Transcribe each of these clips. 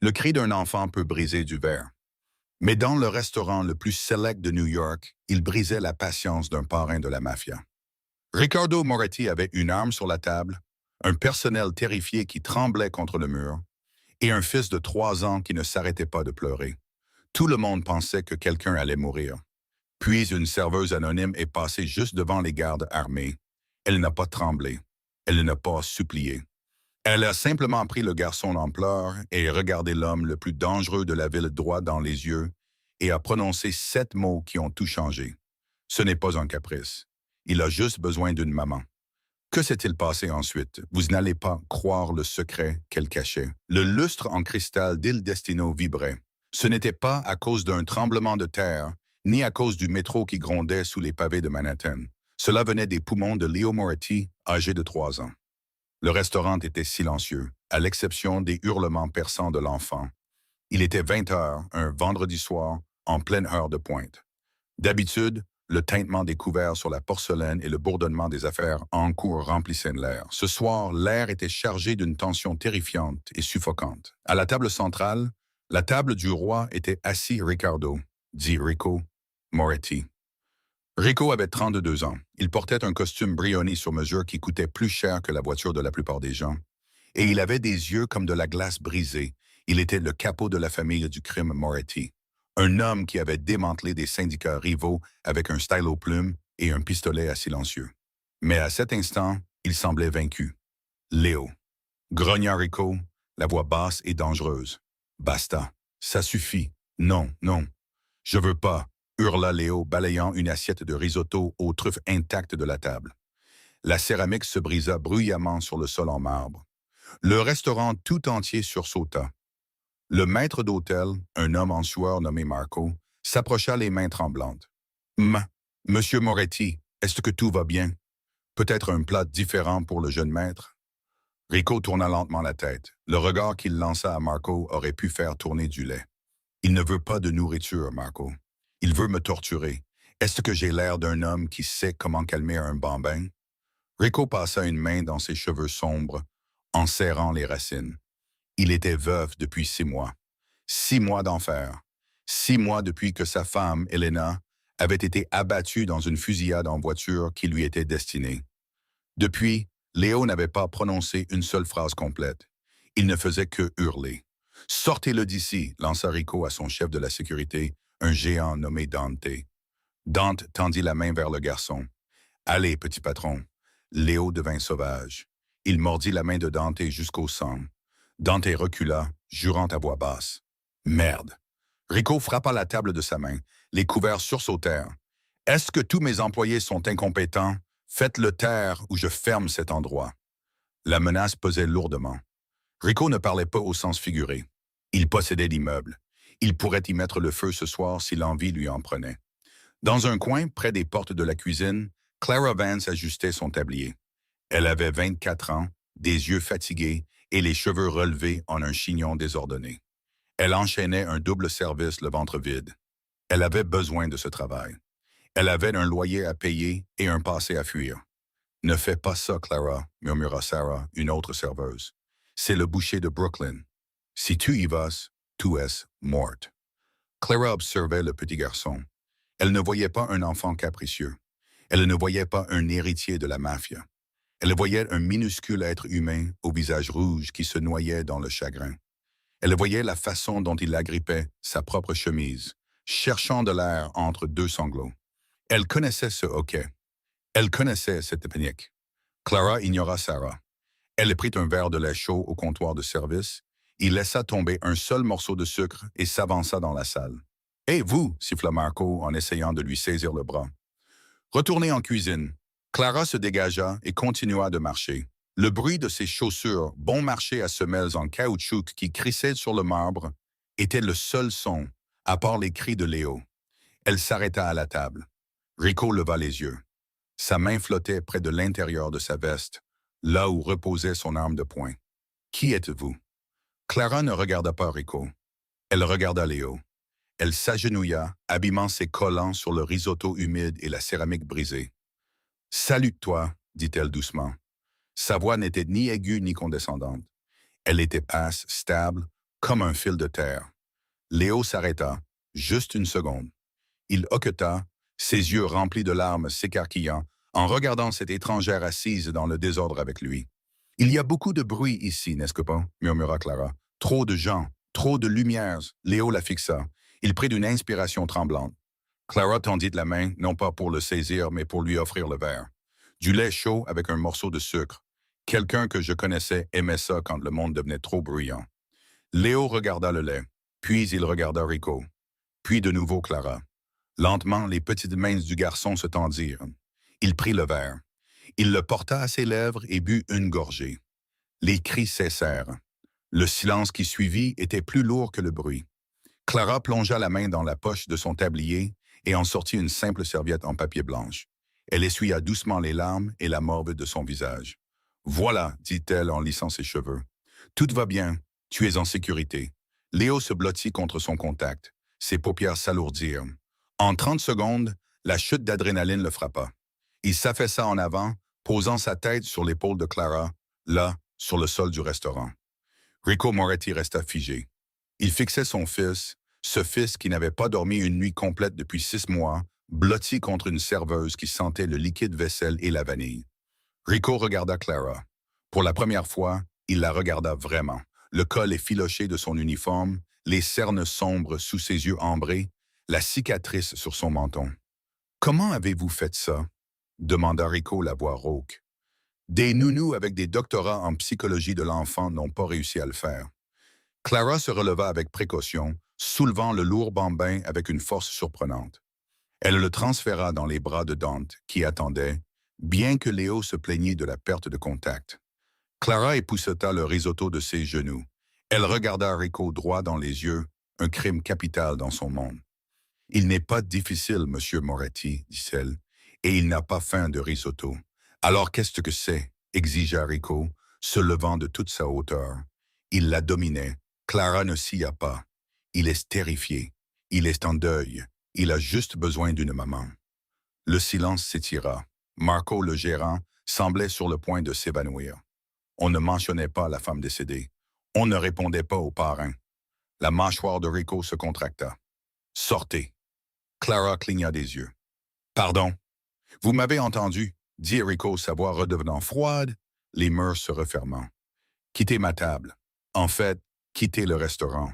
Le cri d'un enfant peut briser du verre. Mais dans le restaurant le plus select de New York, il brisait la patience d'un parrain de la mafia. Riccardo Moretti avait une arme sur la table, un personnel terrifié qui tremblait contre le mur, et un fils de 3 ans qui ne s'arrêtait pas de pleurer. Tout le monde pensait que quelqu'un allait mourir. Puis une serveuse anonyme est passée juste devant les gardes armés. Elle n'a pas tremblé. Elle n'a pas supplié. Elle a simplement pris le garçon en pleurs et regardé l'homme le plus dangereux de la ville droit dans les yeux et a prononcé 7 mots qui ont tout changé. Ce n'est pas un caprice. Il a juste besoin d'une maman. Que s'est-il passé ensuite? Vous n'allez pas croire le secret qu'elle cachait. Le lustre en cristal d'Il Destino vibrait. Ce n'était pas à cause d'un tremblement de terre, ni à cause du métro qui grondait sous les pavés de Manhattan. Cela venait des poumons de Leo Moretti, âgé de 3 ans. Le restaurant était silencieux, à l'exception des hurlements perçants de l'enfant. Il était 20 heures, un vendredi soir, en pleine heure de pointe. D'habitude, le tintement des couverts sur la porcelaine et le bourdonnement des affaires en cours remplissaient l'air. Ce soir, l'air était chargé d'une tension terrifiante et suffocante. À la table centrale, la table du roi était assis Riccardo, dit Rico Moretti. Rico avait 32 ans. Il portait un costume Brioni sur mesure qui coûtait plus cher que la voiture de la plupart des gens. Et il avait des yeux comme de la glace brisée. Il était le capot de la famille du crime Moretti. Un homme qui avait démantelé des syndicats rivaux avec un stylo plume et un pistolet à silencieux. Mais à cet instant, il semblait vaincu. Léo. Grogna Rico, la voix basse et dangereuse. Basta. Ça suffit. Non, non. Je veux pas, hurla Léo, balayant une assiette de risotto aux truffes intactes de la table. La céramique se brisa bruyamment sur le sol en marbre. Le restaurant tout entier sursauta. Le maître d'hôtel, un homme en sueur nommé Marco, s'approcha les mains tremblantes. Monsieur Moretti, est-ce que tout va bien? Peut-être un plat différent pour le jeune maître? Rico tourna lentement la tête. Le regard qu'il lança à Marco aurait pu faire tourner du lait. Il ne veut pas de nourriture, Marco. Il veut me torturer. Est-ce que j'ai l'air d'un homme qui sait comment calmer un bambin? Rico passa une main dans ses cheveux sombres, en serrant les racines. Il était veuf depuis 6 mois. 6 mois d'enfer. 6 mois depuis que sa femme, Elena, avait été abattue dans une fusillade en voiture qui lui était destinée. Depuis, Léo n'avait pas prononcé une seule phrase complète. Il ne faisait que hurler. Sortez-le d'ici, lança Rico à son chef de la sécurité, un géant nommé Dante. Dante tendit la main vers le garçon. Allez, petit patron. Léo devint sauvage. Il mordit la main de Dante jusqu'au sang. Dante recula, jurant à voix basse. Merde. Rico frappa la table de sa main. Les couverts sursautèrent. Est-ce que tous mes employés sont incompétents? Faites-le taire ou je ferme cet endroit. La menace pesait lourdement. Rico ne parlait pas au sens figuré. Il possédait l'immeuble. Il pourrait y mettre le feu ce soir si l'envie lui en prenait. Dans un coin, près des portes de la cuisine, Clara Vance ajustait son tablier. Elle avait 24 ans, des yeux fatigués et les cheveux relevés en un chignon désordonné. Elle enchaînait un double service le ventre vide. Elle avait besoin de ce travail. Elle avait un loyer à payer et un passé à fuir. Ne fais pas ça, Clara, murmura Sarah, une autre serveuse. C'est le boucher de Brooklyn. Si tu y vas, tu es morte. Clara observait le petit garçon. Elle ne voyait pas un enfant capricieux. Elle ne voyait pas un héritier de la mafia. Elle voyait un minuscule être humain au visage rouge qui se noyait dans le chagrin. Elle voyait la façon dont il agrippait sa propre chemise, cherchant de l'air entre deux sanglots. Elle connaissait ce hoquet. Elle connaissait cette panique. Clara ignora Sarah. Elle prit un verre de lait chaud au comptoir de service. Il laissa tomber un seul morceau de sucre et s'avança dans la salle. « Hé, vous !» siffla Marco en essayant de lui saisir le bras. « Retournez en cuisine. » Clara se dégagea et continua de marcher. Le bruit de ses chaussures, bon marché à semelles en caoutchouc qui crissaient sur le marbre, était le seul son, à part les cris de Léo. Elle s'arrêta à la table. Rico leva les yeux. Sa main flottait près de l'intérieur de sa veste, là où reposait son arme de poing. « Qui êtes-vous? » Clara ne regarda pas Rico. Elle regarda Léo. Elle s'agenouilla, abîmant ses collants sur le risotto humide et la céramique brisée. « Salute-toi, dit-elle doucement. Sa voix n'était ni aiguë ni condescendante. Elle était basse, stable, comme un fil de terre. Léo s'arrêta, juste une seconde. Il hoqueta, ses yeux remplis de larmes s'écarquillant, en regardant cette étrangère assise dans le désordre avec lui. Il y a beaucoup de bruit ici, n'est-ce que pas? Murmura Clara. Trop de gens, trop de lumières. Léo la fixa. Il prit une inspiration tremblante. Clara tendit la main, non pas pour le saisir, mais pour lui offrir le verre. Du lait chaud avec un morceau de sucre. Quelqu'un que je connaissais aimait ça quand le monde devenait trop bruyant. Léo regarda le lait, puis il regarda Rico, puis de nouveau Clara. Lentement, les petites mains du garçon se tendirent. Il prit le verre. Il le porta à ses lèvres et but une gorgée. Les cris cessèrent. Le silence qui suivit était plus lourd que le bruit. Clara plongea la main dans la poche de son tablier et en sortit une simple serviette en papier blanche. Elle essuya doucement les larmes et la morve de son visage. « Voilà, dit-elle en lissant ses cheveux. Tout va bien, tu es en sécurité. » Léo se blottit contre son contact. Ses paupières s'alourdirent. En 30 secondes, la chute d'adrénaline le frappa. Il s'affaissa en avant, posant sa tête sur l'épaule de Clara, là, sur le sol du restaurant. Rico Moretti resta figé. Il fixait son fils, ce fils qui n'avait pas dormi une nuit complète depuis 6 mois, blotti contre une serveuse qui sentait le liquide vaisselle et la vanille. Rico regarda Clara. Pour la première fois, il la regarda vraiment. Le col effiloché de son uniforme, les cernes sombres sous ses yeux ambrés, la cicatrice sur son menton. « Comment avez-vous fait ça? » demanda Rico la voix rauque. Des nounous avec des doctorats en psychologie de l'enfant n'ont pas réussi à le faire. Clara se releva avec précaution, soulevant le lourd bambin avec une force surprenante. Elle le transféra dans les bras de Dante, qui attendait, bien que Léo se plaignît de la perte de contact. Clara épousseta le risotto de ses genoux. Elle regarda Rico droit dans les yeux, un crime capital dans son monde. « Il n'est pas difficile, monsieur Moretti, dit-elle, et il n'a pas faim de risotto. Alors qu'est-ce que c'est? Exigea Rico, se levant de toute sa hauteur. Il la dominait. Clara ne scia pas. Il est terrifié. Il est en deuil. Il a juste besoin d'une maman. Le silence s'étira. Marco, le gérant, semblait sur le point de s'évanouir. On ne mentionnait pas la femme décédée. On ne répondait pas au parrain. La mâchoire de Rico se contracta. « Sortez !» Clara cligna des yeux. « Pardon. Vous m'avez entendu, » dit Rico, sa voix redevenant froide, les murs se refermant. « Quittez ma table. En fait, quittez le restaurant. »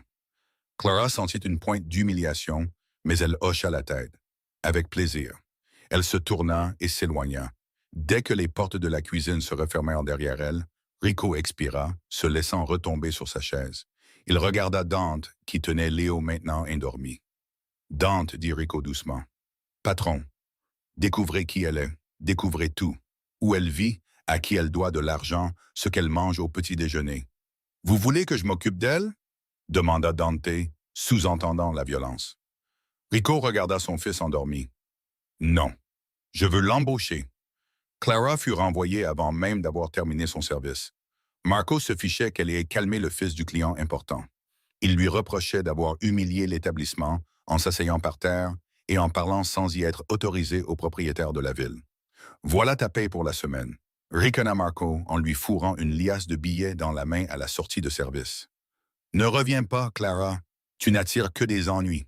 Clara sentit une pointe d'humiliation, mais elle hocha la tête. Avec plaisir. Elle se tourna et s'éloigna. Dès que les portes de la cuisine se refermèrent derrière elle, Rico expira, se laissant retomber sur sa chaise. Il regarda Dante, qui tenait Léo maintenant endormi. « Dante, dit Rico doucement. Patron, découvrez qui elle est, découvrez tout. Où elle vit, à qui elle doit de l'argent, ce qu'elle mange au petit déjeuner. Vous voulez que je m'occupe d'elle? Demanda Dante, sous-entendant la violence. Rico regarda son fils endormi. Non, je veux l'embaucher. Clara fut renvoyée avant même d'avoir terminé son service. Marco se fichait qu'elle ait calmé le fils du client important. Il lui reprochait d'avoir humilié l'établissement en s'asseyant par terre et en parlant sans y être autorisé au propriétaire de la ville. Voilà ta paye pour la semaine, ricana Marco en lui fourrant une liasse de billets dans la main à la sortie de service. Ne reviens pas, Clara, tu n'attires que des ennuis.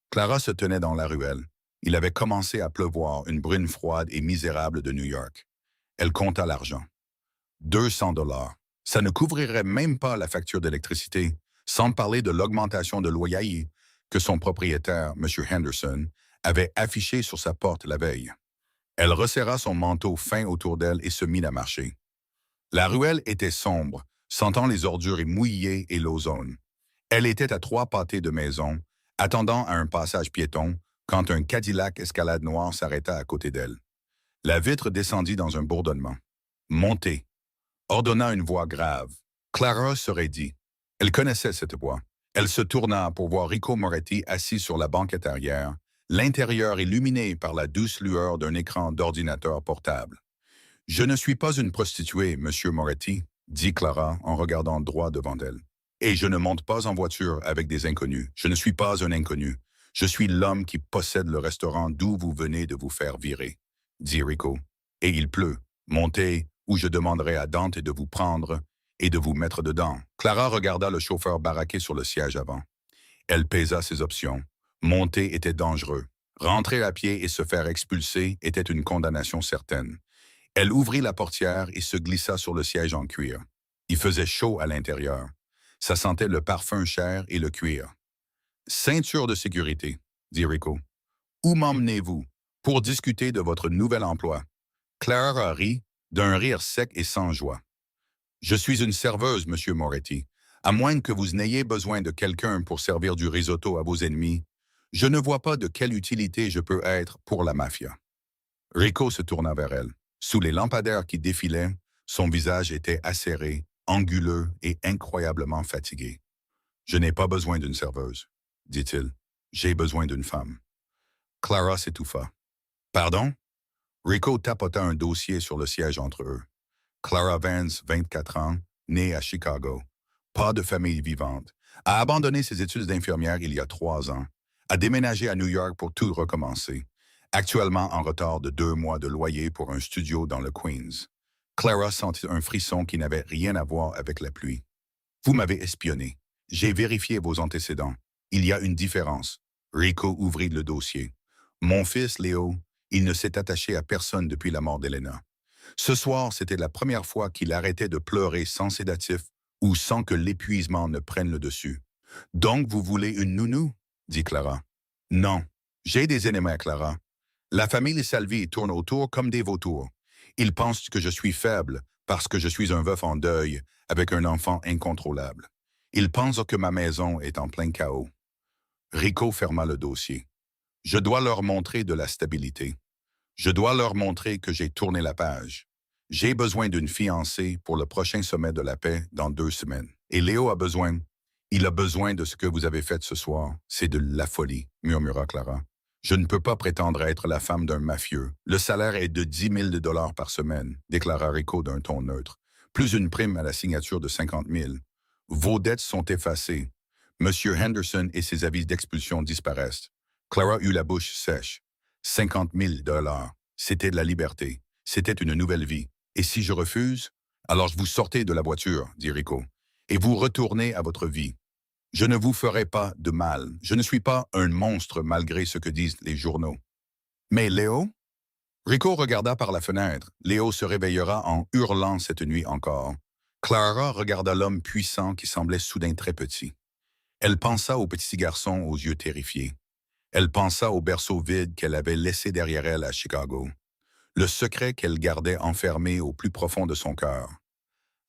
Clara se tenait dans la ruelle. Il avait commencé à pleuvoir, une brune froide et misérable de New York. Elle compta l'argent. 200 $. Ça ne couvrirait même pas la facture d'électricité, sans parler de l'augmentation de loyer que son propriétaire, M. Henderson, avait affiché sur sa porte la veille. Elle resserra son manteau fin autour d'elle et se mit à marcher. La ruelle était sombre, sentant les ordures mouillées et l'ozone. Elle était à 3 pâtés de maison, attendant à un passage piéton, quand un Cadillac Escalade noir s'arrêta à côté d'elle. La vitre descendit dans un bourdonnement. « Montez !» ordonna une voix grave. Clara se raidit. Elle connaissait cette voix. Elle se tourna pour voir Rico Moretti assis sur la banquette arrière, l'intérieur illuminé par la douce lueur d'un écran d'ordinateur portable. « Je ne suis pas une prostituée, Monsieur Moretti, » dit Clara en regardant droit devant elle. « Et je ne monte pas en voiture avec des inconnus. Je ne suis pas un inconnu. Je suis l'homme qui possède le restaurant d'où vous venez de vous faire virer, » dit Rico. « Et il pleut. Montez, ou je demanderai à Dante de vous prendre, et de vous mettre dedans. Clara regarda le chauffeur baraqué sur le siège avant. Elle pesa ses options. Monter était dangereux. Rentrer à pied et se faire expulser était une condamnation certaine. Elle ouvrit la portière et se glissa sur le siège en cuir. Il faisait chaud à l'intérieur. Ça sentait le parfum cher et le cuir. « Ceinture de sécurité », dit Rico. « Où m'emmenez-vous? Pour discuter de votre nouvel emploi. » Clara rit, d'un rire sec et sans joie. « Je suis une serveuse, Monsieur Moretti. À moins que vous n'ayez besoin de quelqu'un pour servir du risotto à vos ennemis, je ne vois pas de quelle utilité je peux être pour la mafia. » Rico se tourna vers elle. Sous les lampadaires qui défilaient, son visage était acéré, anguleux et incroyablement fatigué. « Je n'ai pas besoin d'une serveuse, » dit-il. « J'ai besoin d'une femme. » Clara s'étouffa. « Pardon? » Rico tapota un dossier sur le siège entre eux. Clara Vance, 24 ans, née à Chicago. Pas de famille vivante. A abandonné ses études d'infirmière il y a 3 ans. A déménagé à New York pour tout recommencer. Actuellement en retard de 2 mois de loyer pour un studio dans le Queens. Clara sentit un frisson qui n'avait rien à voir avec la pluie. « Vous m'avez espionné. J'ai vérifié vos antécédents. Il y a une différence. » Rico ouvrit le dossier. « Mon fils, Léo, il ne s'est attaché à personne depuis la mort d'Elena. Ce soir, c'était la première fois qu'il arrêtait de pleurer sans sédatif ou sans que l'épuisement ne prenne le dessus. « Donc, vous voulez une nounou? » dit Clara. « Non. J'ai des ennemis, Clara. La famille Salvi tourne autour comme des vautours. Ils pensent que je suis faible parce que je suis un veuf en deuil avec un enfant incontrôlable. Ils pensent que ma maison est en plein chaos. » Rico ferma le dossier. « Je dois leur montrer de la stabilité. Je dois leur montrer que j'ai tourné la page. J'ai besoin d'une fiancée pour le prochain sommet de la paix dans 2 semaines. Et Léo a besoin. Il a besoin de ce que vous avez fait ce soir. C'est de la folie, » murmura Clara. « Je ne peux pas prétendre être la femme d'un mafieux. Le salaire est de 10 000 $ par semaine, » déclara Rico d'un ton neutre. « Plus une prime à la signature de 50 000. Vos dettes sont effacées. Monsieur Henderson et ses avis d'expulsion disparaissent. » Clara eut la bouche sèche. 50 000 $. C'était de la liberté. C'était une nouvelle vie. Et si je refuse? Alors vous sortez de la voiture, dit Rico, et vous retournez à votre vie. Je ne vous ferai pas de mal. Je ne suis pas un monstre malgré ce que disent les journaux. Mais Léo? Rico regarda par la fenêtre. Léo se réveillera en hurlant cette nuit encore. Clara regarda l'homme puissant qui semblait soudain très petit. Elle pensa au petit garçon aux yeux terrifiés. Elle pensa au berceau vide qu'elle avait laissé derrière elle à Chicago. Le secret qu'elle gardait enfermé au plus profond de son cœur.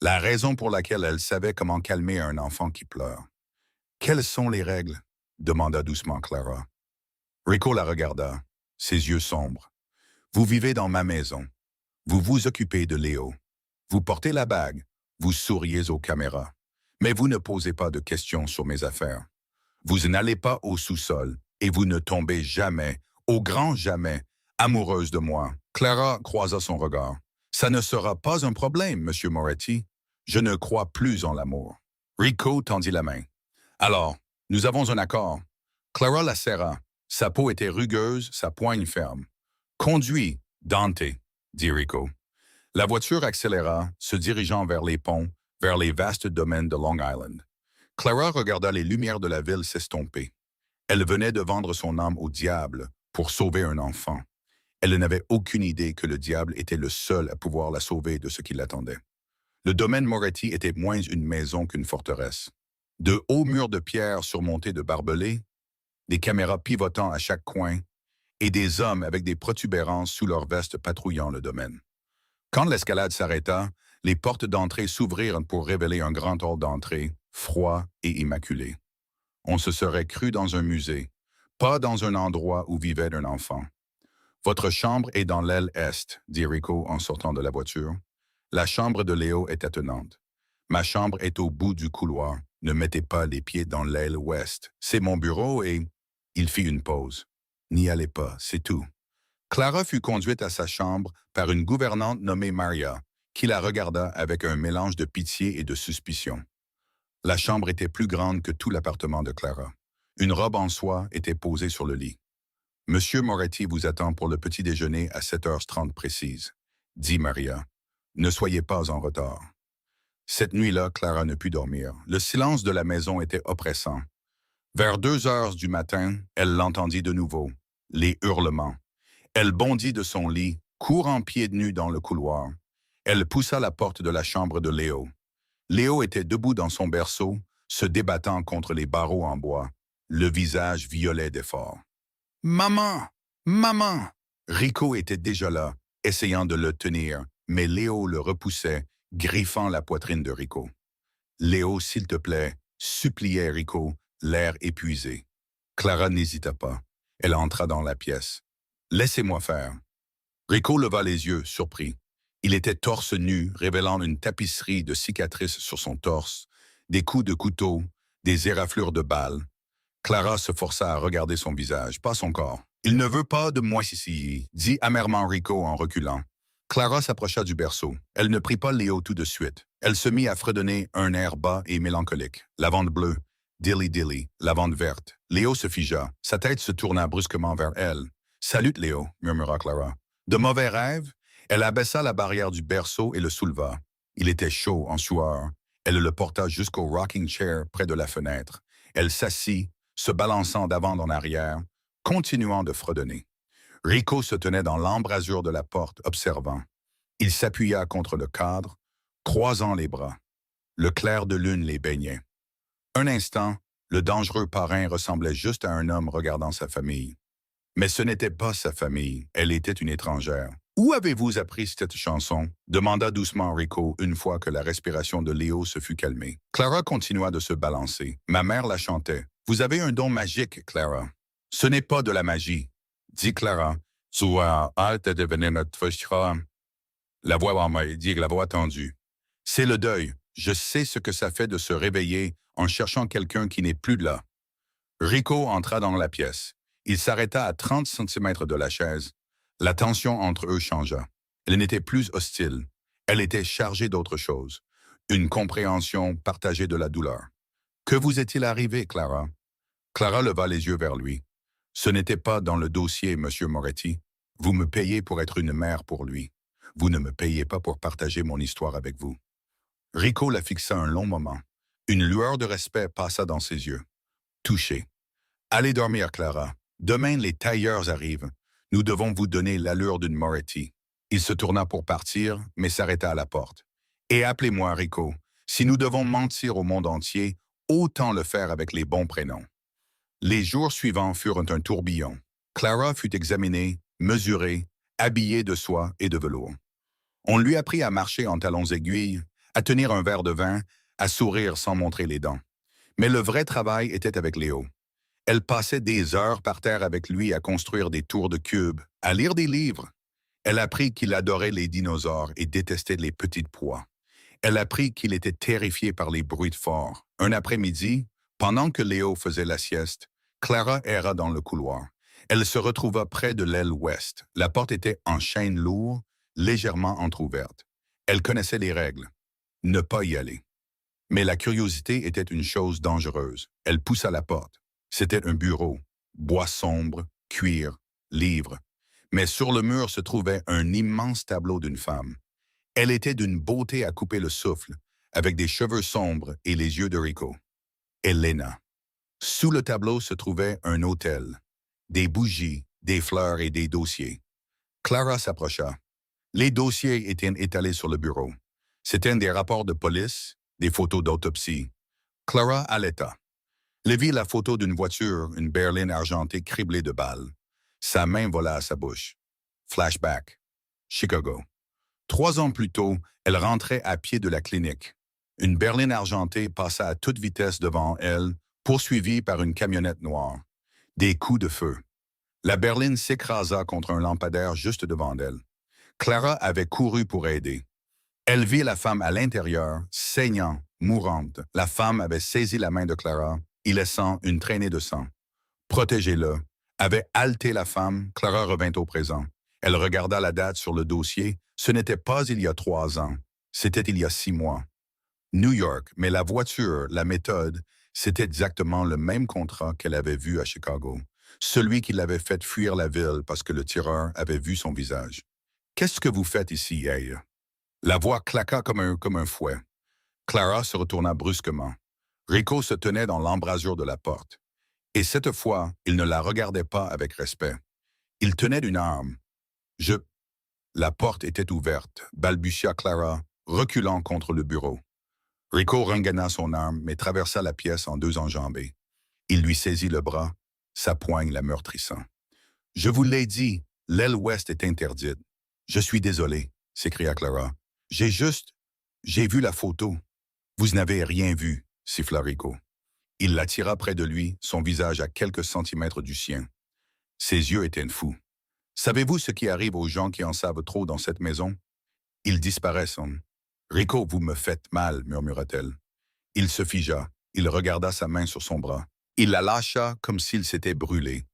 La raison pour laquelle elle savait comment calmer un enfant qui pleure. « Quelles sont les règles? » demanda doucement Clara. Rico la regarda, ses yeux sombres. « Vous vivez dans ma maison. Vous vous occupez de Léo. Vous portez la bague. Vous souriez aux caméras. Mais vous ne posez pas de questions sur mes affaires. Vous n'allez pas au sous-sol et vous ne tombez jamais, au grand jamais, amoureuse de moi. » Clara croisa son regard. « Ça ne sera pas un problème, Monsieur Moretti. Je ne crois plus en l'amour. » Rico tendit la main. « Alors, nous avons un accord. » Clara la serra. Sa peau était rugueuse, sa poigne ferme. « Conduis, Dante, » dit Rico. La voiture accéléra, se dirigeant vers les ponts, vers les vastes domaines de Long Island. Clara regarda les lumières de la ville s'estomper. Elle venait de vendre son âme au diable pour sauver un enfant. Elle n'avait aucune idée que le diable était le seul à pouvoir la sauver de ce qui l'attendait. Le domaine Moretti était moins une maison qu'une forteresse. De hauts murs de pierre surmontés de barbelés, des caméras pivotant à chaque coin et des hommes avec des protubérances sous leurs vestes patrouillant le domaine. Quand l'escalade s'arrêta, les portes d'entrée s'ouvrirent pour révéler un grand hall d'entrée, froid et immaculé. On se serait cru dans un musée, pas dans un endroit où vivait un enfant. « Votre chambre est dans l'aile est, » dit Rico en sortant de la voiture. « La chambre de Léo est attenante. Ma chambre est au bout du couloir. Ne mettez pas les pieds dans l'aile ouest. C'est mon bureau et... » Il fit une pause. « N'y allez pas, c'est tout. » Clara fut conduite à sa chambre par une gouvernante nommée Maria, qui la regarda avec un mélange de pitié et de suspicion. La chambre était plus grande que tout l'appartement de Clara. Une robe en soie était posée sur le lit. « Monsieur Moretti vous attend pour le petit déjeuner à 7h30 précise, » dit Maria. « Ne soyez pas en retard. » Cette nuit-là, Clara ne put dormir. Le silence de la maison était oppressant. Vers 2 heures du matin, elle l'entendit de nouveau, les hurlements. Elle bondit de son lit, courant pieds nus dans le couloir. Elle poussa la porte de la chambre de Léo. Léo était debout dans son berceau, se débattant contre les barreaux en bois, le visage violet d'effort. « Maman! Maman! » Rico était déjà là, essayant de le tenir, mais Léo le repoussait, griffant la poitrine de Rico. « Léo, s'il te plaît, » suppliait Rico, l'air épuisé. Clara n'hésita pas. Elle entra dans la pièce. « Laissez-moi faire. » Rico leva les yeux, surpris. Il était torse nu, révélant une tapisserie de cicatrices sur son torse, des coups de couteau, des éraflures de balles. Clara se força à regarder son visage, pas son corps. « Il ne veut pas de moi ici, » dit amèrement Rico en reculant. Clara s'approcha du berceau. Elle ne prit pas Léo tout de suite. Elle se mit à fredonner un air bas et mélancolique. Lavande bleue, dilly dilly, lavande verte. Léo se figea. Sa tête se tourna brusquement vers elle. « Salut, Léo, » murmura Clara. De mauvais rêves? Elle abaissa la barrière du berceau et le souleva. Il était chaud, en sueur. Elle le porta jusqu'au rocking chair près de la fenêtre. Elle s'assit, se balançant d'avant en arrière, continuant de fredonner. Rico se tenait dans l'embrasure de la porte, observant. Il s'appuya contre le cadre, croisant les bras. Le clair de lune les baignait. Un instant, le dangereux parrain ressemblait juste à un homme regardant sa famille. Mais ce n'était pas sa famille, elle était une étrangère. « Où avez-vous appris cette chanson ?» demanda doucement Rico une fois que la respiration de Léo se fut calmée. Clara continua de se balancer. « Ma mère la chantait. Vous avez un don magique, Clara. »« Ce n'est pas de la magie, » dit Clara. « Tu as hâte de devenir notre fille. » La voix dit la voix tendue. « C'est le deuil. Je sais ce que ça fait de se réveiller en cherchant quelqu'un qui n'est plus là. » Rico entra dans la pièce. Il s'arrêta à 30 centimètres de la chaise. La tension entre eux changea. Elle n'était plus hostile. Elle était chargée d'autre chose. Une compréhension partagée de la douleur. « Que vous est-il arrivé, Clara ?» Clara leva les yeux vers lui. « Ce n'était pas dans le dossier, Monsieur Moretti. Vous me payez pour être une mère pour lui. Vous ne me payez pas pour partager mon histoire avec vous. » Rico la fixa un long moment. Une lueur de respect passa dans ses yeux. Touché. « Allez dormir, Clara. Demain, les tailleurs arrivent. Nous devons vous donner l'allure d'une Moretti. » Il se tourna pour partir, mais s'arrêta à la porte. « Et appelez-moi, Rico. Si nous devons mentir au monde entier, autant le faire avec les bons prénoms. » Les jours suivants furent un tourbillon. Clara fut examinée, mesurée, habillée de soie et de velours. On lui apprit à marcher en talons aiguilles, à tenir un verre de vin, à sourire sans montrer les dents. Mais le vrai travail était avec Léo. Elle passait des heures par terre avec lui à construire des tours de cubes, à lire des livres. Elle apprit qu'il adorait les dinosaures et détestait les petites proies. Elle apprit qu'il était terrifié par les bruits forts. Un après-midi, pendant que Léo faisait la sieste, Clara erra dans le couloir. Elle se retrouva près de l'aile ouest. La porte était en chêne lourd, légèrement entr'ouverte. Elle connaissait les règles. Ne pas y aller. Mais la curiosité était une chose dangereuse. Elle poussa la porte. C'était un bureau, bois sombre, cuir, livres. Mais sur le mur se trouvait un immense tableau d'une femme. Elle était d'une beauté à couper le souffle, avec des cheveux sombres et les yeux de Rico. Elena. Sous le tableau se trouvait un autel, des bougies, des fleurs et des dossiers. Clara s'approcha. Les dossiers étaient étalés sur le bureau. C'étaient des rapports de police, des photos d'autopsie. Clara allaita. Elle vit la photo d'une voiture, une berline argentée criblée de balles. Sa main vola à sa bouche. Flashback. Chicago. 3 ans plus tôt, elle rentrait à pied de la clinique. Une berline argentée passa à toute vitesse devant elle, poursuivie par une camionnette noire. Des coups de feu. La berline s'écrasa contre un lampadaire juste devant elle. Clara avait couru pour aider. Elle vit la femme à l'intérieur, saignant, mourante. La femme avait saisi la main de Clara, y laissant une traînée de sang. Protégez-le. Avait haleté la femme, Clara revint au présent. Elle regarda la date sur le dossier. Ce n'était pas il y a 3 ans. C'était il y a 6 mois. New York, mais la voiture, la méthode, c'était exactement le même contrat qu'elle avait vu à Chicago. Celui qui l'avait fait fuir la ville parce que le tireur avait vu son visage. « Qu'est-ce que vous faites ici, hey? » La voix claqua comme un fouet. Clara se retourna brusquement. Rico se tenait dans l'embrasure de la porte. Et cette fois, il ne la regardait pas avec respect. Il tenait une arme. Je... La porte était ouverte, balbutia Clara, reculant contre le bureau. Rico rengana son arme, mais traversa la pièce en deux enjambées. Il lui saisit le bras, sa poigne la meurtrissant. « Je vous l'ai dit, l'aile ouest est interdite. »« Je suis désolé, » s'écria Clara. « J'ai vu la photo. »« Vous n'avez rien vu, » siffla Rico. Il l'attira près de lui, son visage à quelques centimètres du sien. Ses yeux étaient fous. « Savez-vous ce qui arrive aux gens qui en savent trop dans cette maison? Ils disparaissent. »« Rico, vous me faites mal, » murmura-t-elle. Il se figea. Il regarda sa main sur son bras. Il la lâcha comme s'il s'était brûlé.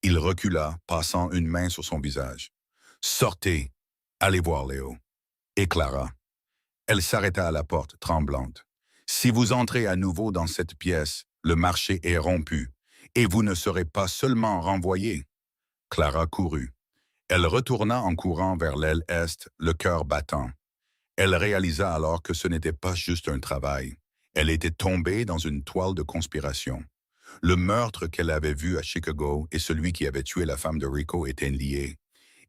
Il recula, passant une main sur son visage. « Sortez. Allez voir Léo. » Et Clara. Elle s'arrêta à la porte, tremblante. « Si vous entrez à nouveau dans cette pièce, le marché est rompu, et vous ne serez pas seulement renvoyé. » Clara courut. Elle retourna en courant vers l'aile est, le cœur battant. Elle réalisa alors que ce n'était pas juste un travail. Elle était tombée dans une toile de conspiration. Le meurtre qu'elle avait vu à Chicago et celui qui avait tué la femme de Rico étaient liés.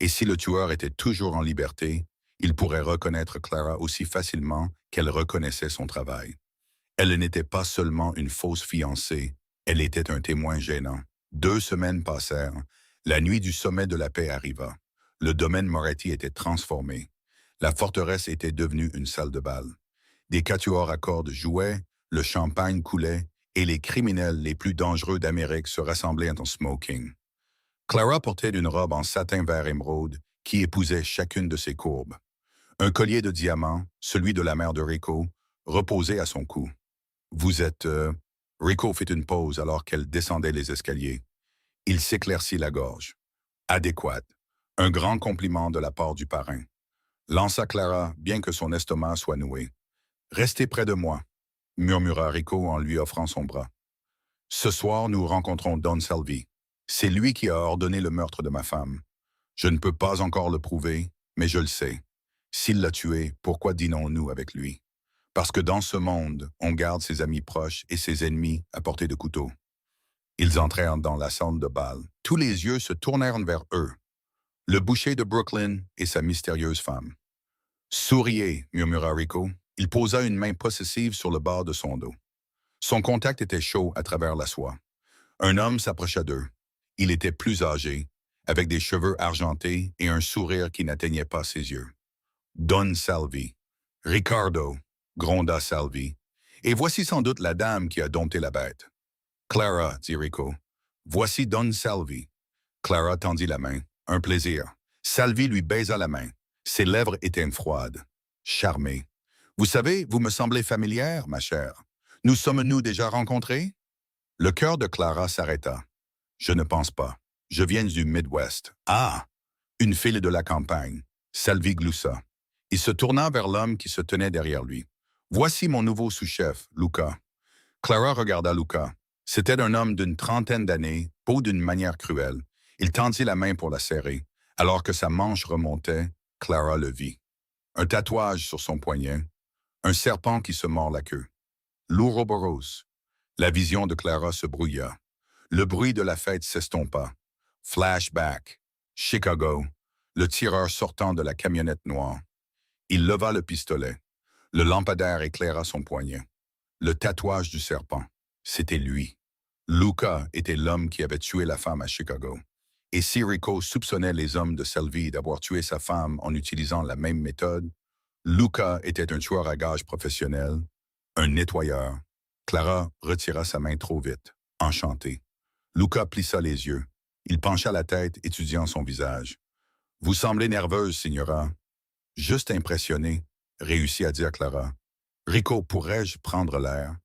Et si le tueur était toujours en liberté, il pourrait reconnaître Clara aussi facilement qu'elle reconnaissait son travail. Elle n'était pas seulement une fausse fiancée, elle était un témoin gênant. 2 semaines passèrent. La nuit du sommet de la paix arriva. Le domaine Moretti était transformé. La forteresse était devenue une salle de bal. Des quatuors à cordes jouaient, le champagne coulait, et les criminels les plus dangereux d'Amérique se rassemblaient en smoking. Clara portait une robe en satin vert émeraude qui épousait chacune de ses courbes. Un collier de diamants, celui de la mère de Rico, reposait à son cou. « Vous êtes... Rico fit une pause alors qu'elle descendait les escaliers. Il s'éclaircit la gorge. « Adéquate. Un grand compliment de la part du parrain. » Lança Clara, bien que son estomac soit noué. « Restez près de moi, » murmura Rico en lui offrant son bras. « Ce soir, nous rencontrons Don Selby. C'est lui qui a ordonné le meurtre de ma femme. Je ne peux pas encore le prouver, mais je le sais. S'il l'a tué, pourquoi dînons-nous avec lui? Parce que dans ce monde, on garde ses amis proches et ses ennemis à portée de couteau. » Ils entrèrent dans la salle de bal. Tous les yeux se tournèrent vers eux. Le boucher de Brooklyn et sa mystérieuse femme. « Souriez, » murmura Rico. Il posa une main possessive sur le bas de son dos. Son contact était chaud à travers la soie. Un homme s'approcha d'eux. Il était plus âgé, avec des cheveux argentés et un sourire qui n'atteignait pas ses yeux. « Don Salvi. »« Ricardo, » gronda Salvi. « Et voici sans doute la dame qui a dompté la bête. »« Clara, » dit Rico. « Voici Don Salvi. » Clara tendit la main. Un plaisir. Salvi lui baisa la main. Ses lèvres étaient froides. Charmée. « Vous savez, vous me semblez familière, ma chère. Nous sommes-nous déjà rencontrés? » Le cœur de Clara s'arrêta. « Je ne pense pas. Je viens du Midwest. »« Ah! » Une fille de la campagne. Salvi gloussa. Il se tourna vers l'homme qui se tenait derrière lui. « Voici mon nouveau sous-chef, Luca. » Clara regarda Luca. C'était un homme d'une trentaine d'années, beau d'une manière cruelle. Il tendit la main pour la serrer. Alors que sa manche remontait, Clara le vit. Un tatouage sur son poignet. Un serpent qui se mord la queue. L'Ouroboros. La vision de Clara se brouilla. Le bruit de la fête s'estompa. Flashback. Chicago. Le tireur sortant de la camionnette noire. Il leva le pistolet. Le lampadaire éclaira son poignet. Le tatouage du serpent. C'était lui. Luca était l'homme qui avait tué la femme à Chicago. Et si Rico soupçonnait les hommes de Selby d'avoir tué sa femme en utilisant la même méthode, Luca était un tueur à gages professionnel, un nettoyeur. Clara retira sa main trop vite, enchantée. Luca plissa les yeux. Il pencha la tête, étudiant son visage. « Vous semblez nerveuse, signora. »« Juste impressionné, » réussit à dire Clara. « Rico, pourrais-je prendre l'air? »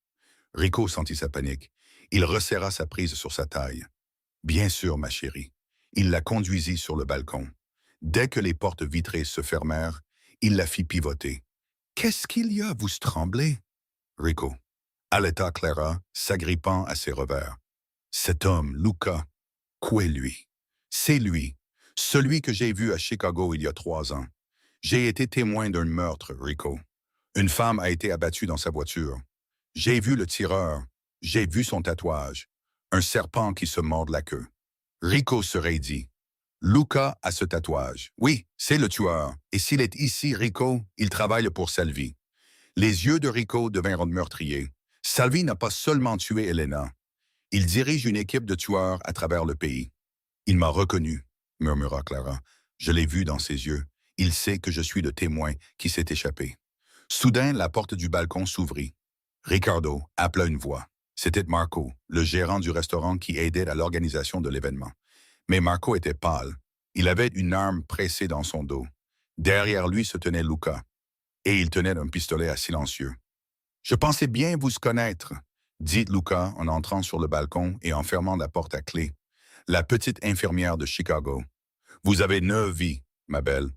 Rico sentit sa panique. Il resserra sa prise sur sa taille. « Bien sûr, ma chérie. » Il la conduisit sur le balcon. Dès que les portes vitrées se fermèrent, il la fit pivoter. « Qu'est-ce qu'il y a, vous tremblez? » Rico. Allaita Clara, s'agrippant à ses revers. « Cet homme, Luca, quoi lui? C'est lui, celui que j'ai vu à Chicago il y a 3 ans. J'ai été témoin d'un meurtre, Rico. Une femme a été abattue dans sa voiture. J'ai vu le tireur. J'ai vu son tatouage. Un serpent qui se mord la queue. Rico se raidit. Luca a ce tatouage. Oui, c'est le tueur. Et s'il est ici, Rico, il travaille pour Salvi. Les yeux de Rico devinrent meurtriers. Salvi n'a pas seulement tué Elena. Il dirige une équipe de tueurs à travers le pays. Il m'a reconnu, murmura Clara. Je l'ai vu dans ses yeux. Il sait que je suis le témoin qui s'est échappé. Soudain, la porte du balcon s'ouvrit. Ricardo appela une voix. C'était Marco, le gérant du restaurant qui aidait à l'organisation de l'événement. Mais Marco était pâle. Il avait une arme pressée dans son dos. Derrière lui se tenait Luca, et il tenait un pistolet à silencieux. « Je pensais bien vous connaître », dit Luca en entrant sur le balcon et en fermant la porte à clé. La petite infirmière de Chicago. « Vous avez 9 vies, ma belle. »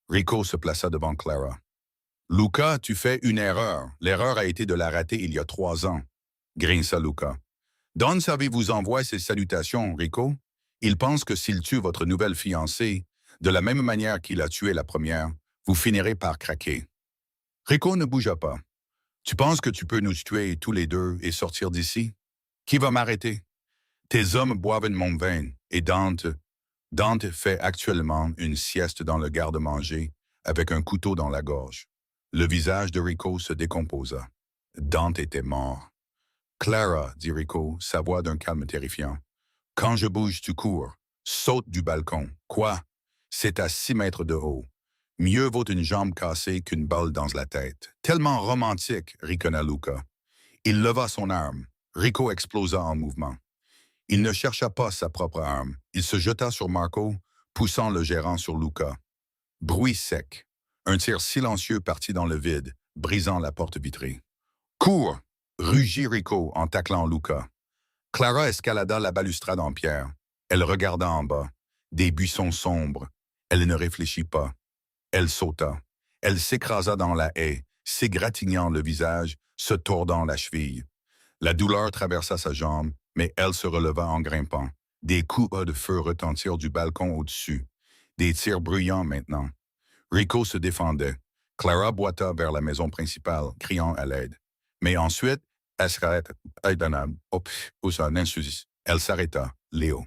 Rico se plaça devant Clara. « Luca, tu fais une erreur. L'erreur a été de la rater il y a 3 ans. » Grinça Luca. « Don Savi vous envoie ses salutations, Rico. Il pense que s'il tue votre nouvelle fiancée, de la même manière qu'il a tué la première, vous finirez par craquer. » Rico ne bougea pas. « Tu penses que tu peux nous tuer tous les deux et sortir d'ici? Qui va m'arrêter? Tes hommes boivent mon vin et Dante fait actuellement une sieste dans le garde-manger avec un couteau dans la gorge. » Le visage de Rico se décomposa. Dante était mort. « Clara, dit Rico, sa voix d'un calme terrifiant. Quand je bouge, tu cours. Saute du balcon. Quoi? C'est à 6 mètres de haut. Mieux vaut une jambe cassée qu'une balle dans la tête. Tellement romantique, riconna Luca. Il leva son arme. Rico explosa en mouvement. Il ne chercha pas sa propre arme. Il se jeta sur Marco, poussant le gérant sur Luca. Bruit sec. Un tir silencieux partit dans le vide, brisant la porte vitrée. « Cours !» rugit Rico en taclant Luca. Clara escalada la balustrade en pierre. Elle regarda en bas. Des buissons sombres. Elle ne réfléchit pas. Elle sauta. Elle s'écrasa dans la haie, s'égratignant le visage, se tordant la cheville. La douleur traversa sa jambe, mais elle se releva en grimpant. Des coups de feu retentirent du balcon au-dessus. Des tirs bruyants maintenant. Rico se défendait. Clara boita vers la maison principale, criant à l'aide. Mais ensuite, elle s'arrêta. Léo.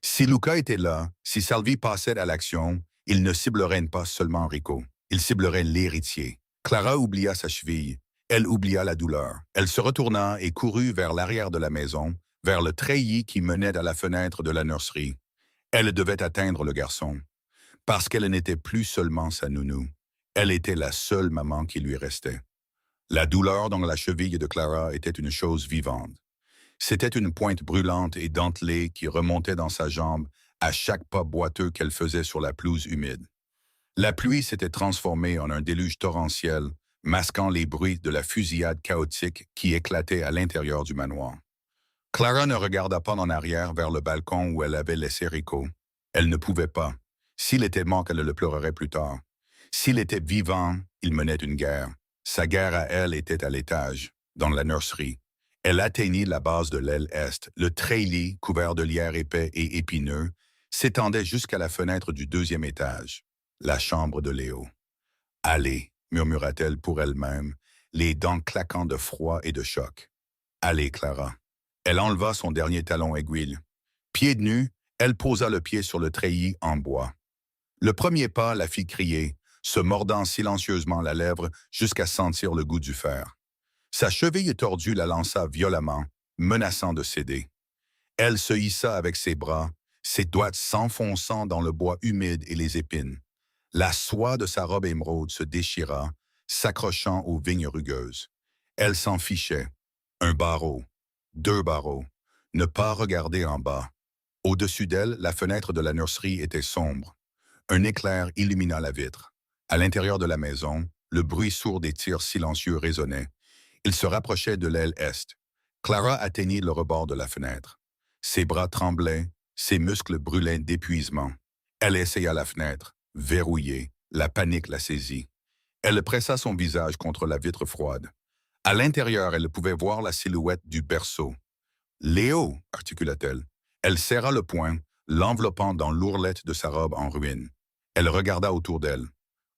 Si Luca était là, si Salvi passait à l'action, il ne ciblerait pas seulement Rico. Il ciblerait l'héritier. Clara oublia sa cheville. Elle oublia la douleur. Elle se retourna et courut vers l'arrière de la maison, vers le treillis qui menait à la fenêtre de la nurserie. Elle devait atteindre le garçon. Parce qu'elle n'était plus seulement sa nounou. Elle était la seule maman qui lui restait. La douleur dans la cheville de Clara était une chose vivante. C'était une pointe brûlante et dentelée qui remontait dans sa jambe à chaque pas boiteux qu'elle faisait sur la pelouse humide. La pluie s'était transformée en un déluge torrentiel, masquant les bruits de la fusillade chaotique qui éclatait à l'intérieur du manoir. Clara ne regarda pas en arrière vers le balcon où elle avait laissé Rico. Elle ne pouvait pas. S'il était mort, elle le pleurerait plus tard. S'il était vivant, il menait une guerre. Sa guerre à elle était à l'étage, dans la nurserie. Elle atteignit la base de l'aile est. Le treillis, couvert de lierre épais et épineux, s'étendait jusqu'à la fenêtre du 2e étage, la chambre de Léo. « Allez », murmura-t-elle pour elle-même, les dents claquant de froid et de choc. « Allez, Clara. » Elle enleva son dernier talon aiguille. Pieds nus, elle posa le pied sur le treillis en bois. Le premier pas la fit crier, se mordant silencieusement la lèvre jusqu'à sentir le goût du fer. Sa cheville tordue la lança violemment, menaçant de céder. Elle se hissa avec ses bras, ses doigts s'enfonçant dans le bois humide et les épines. La soie de sa robe émeraude se déchira, s'accrochant aux vignes rugueuses. Elle s'en fichait. Un barreau, 2 barreaux, ne pas regarder en bas. Au-dessus d'elle, la fenêtre de la nurserie était sombre. Un éclair illumina la vitre. À l'intérieur de la maison, le bruit sourd des tirs silencieux résonnait. Il se rapprochait de l'aile est. Clara atteignit le rebord de la fenêtre. Ses bras tremblaient, ses muscles brûlaient d'épuisement. Elle essaya la fenêtre, verrouillée, la panique la saisit. Elle pressa son visage contre la vitre froide. À l'intérieur, elle pouvait voir la silhouette du berceau. « Léo !» articula-t-elle. Elle serra le poing, l'enveloppant dans l'ourlette de sa robe en ruine. Elle regarda autour d'elle.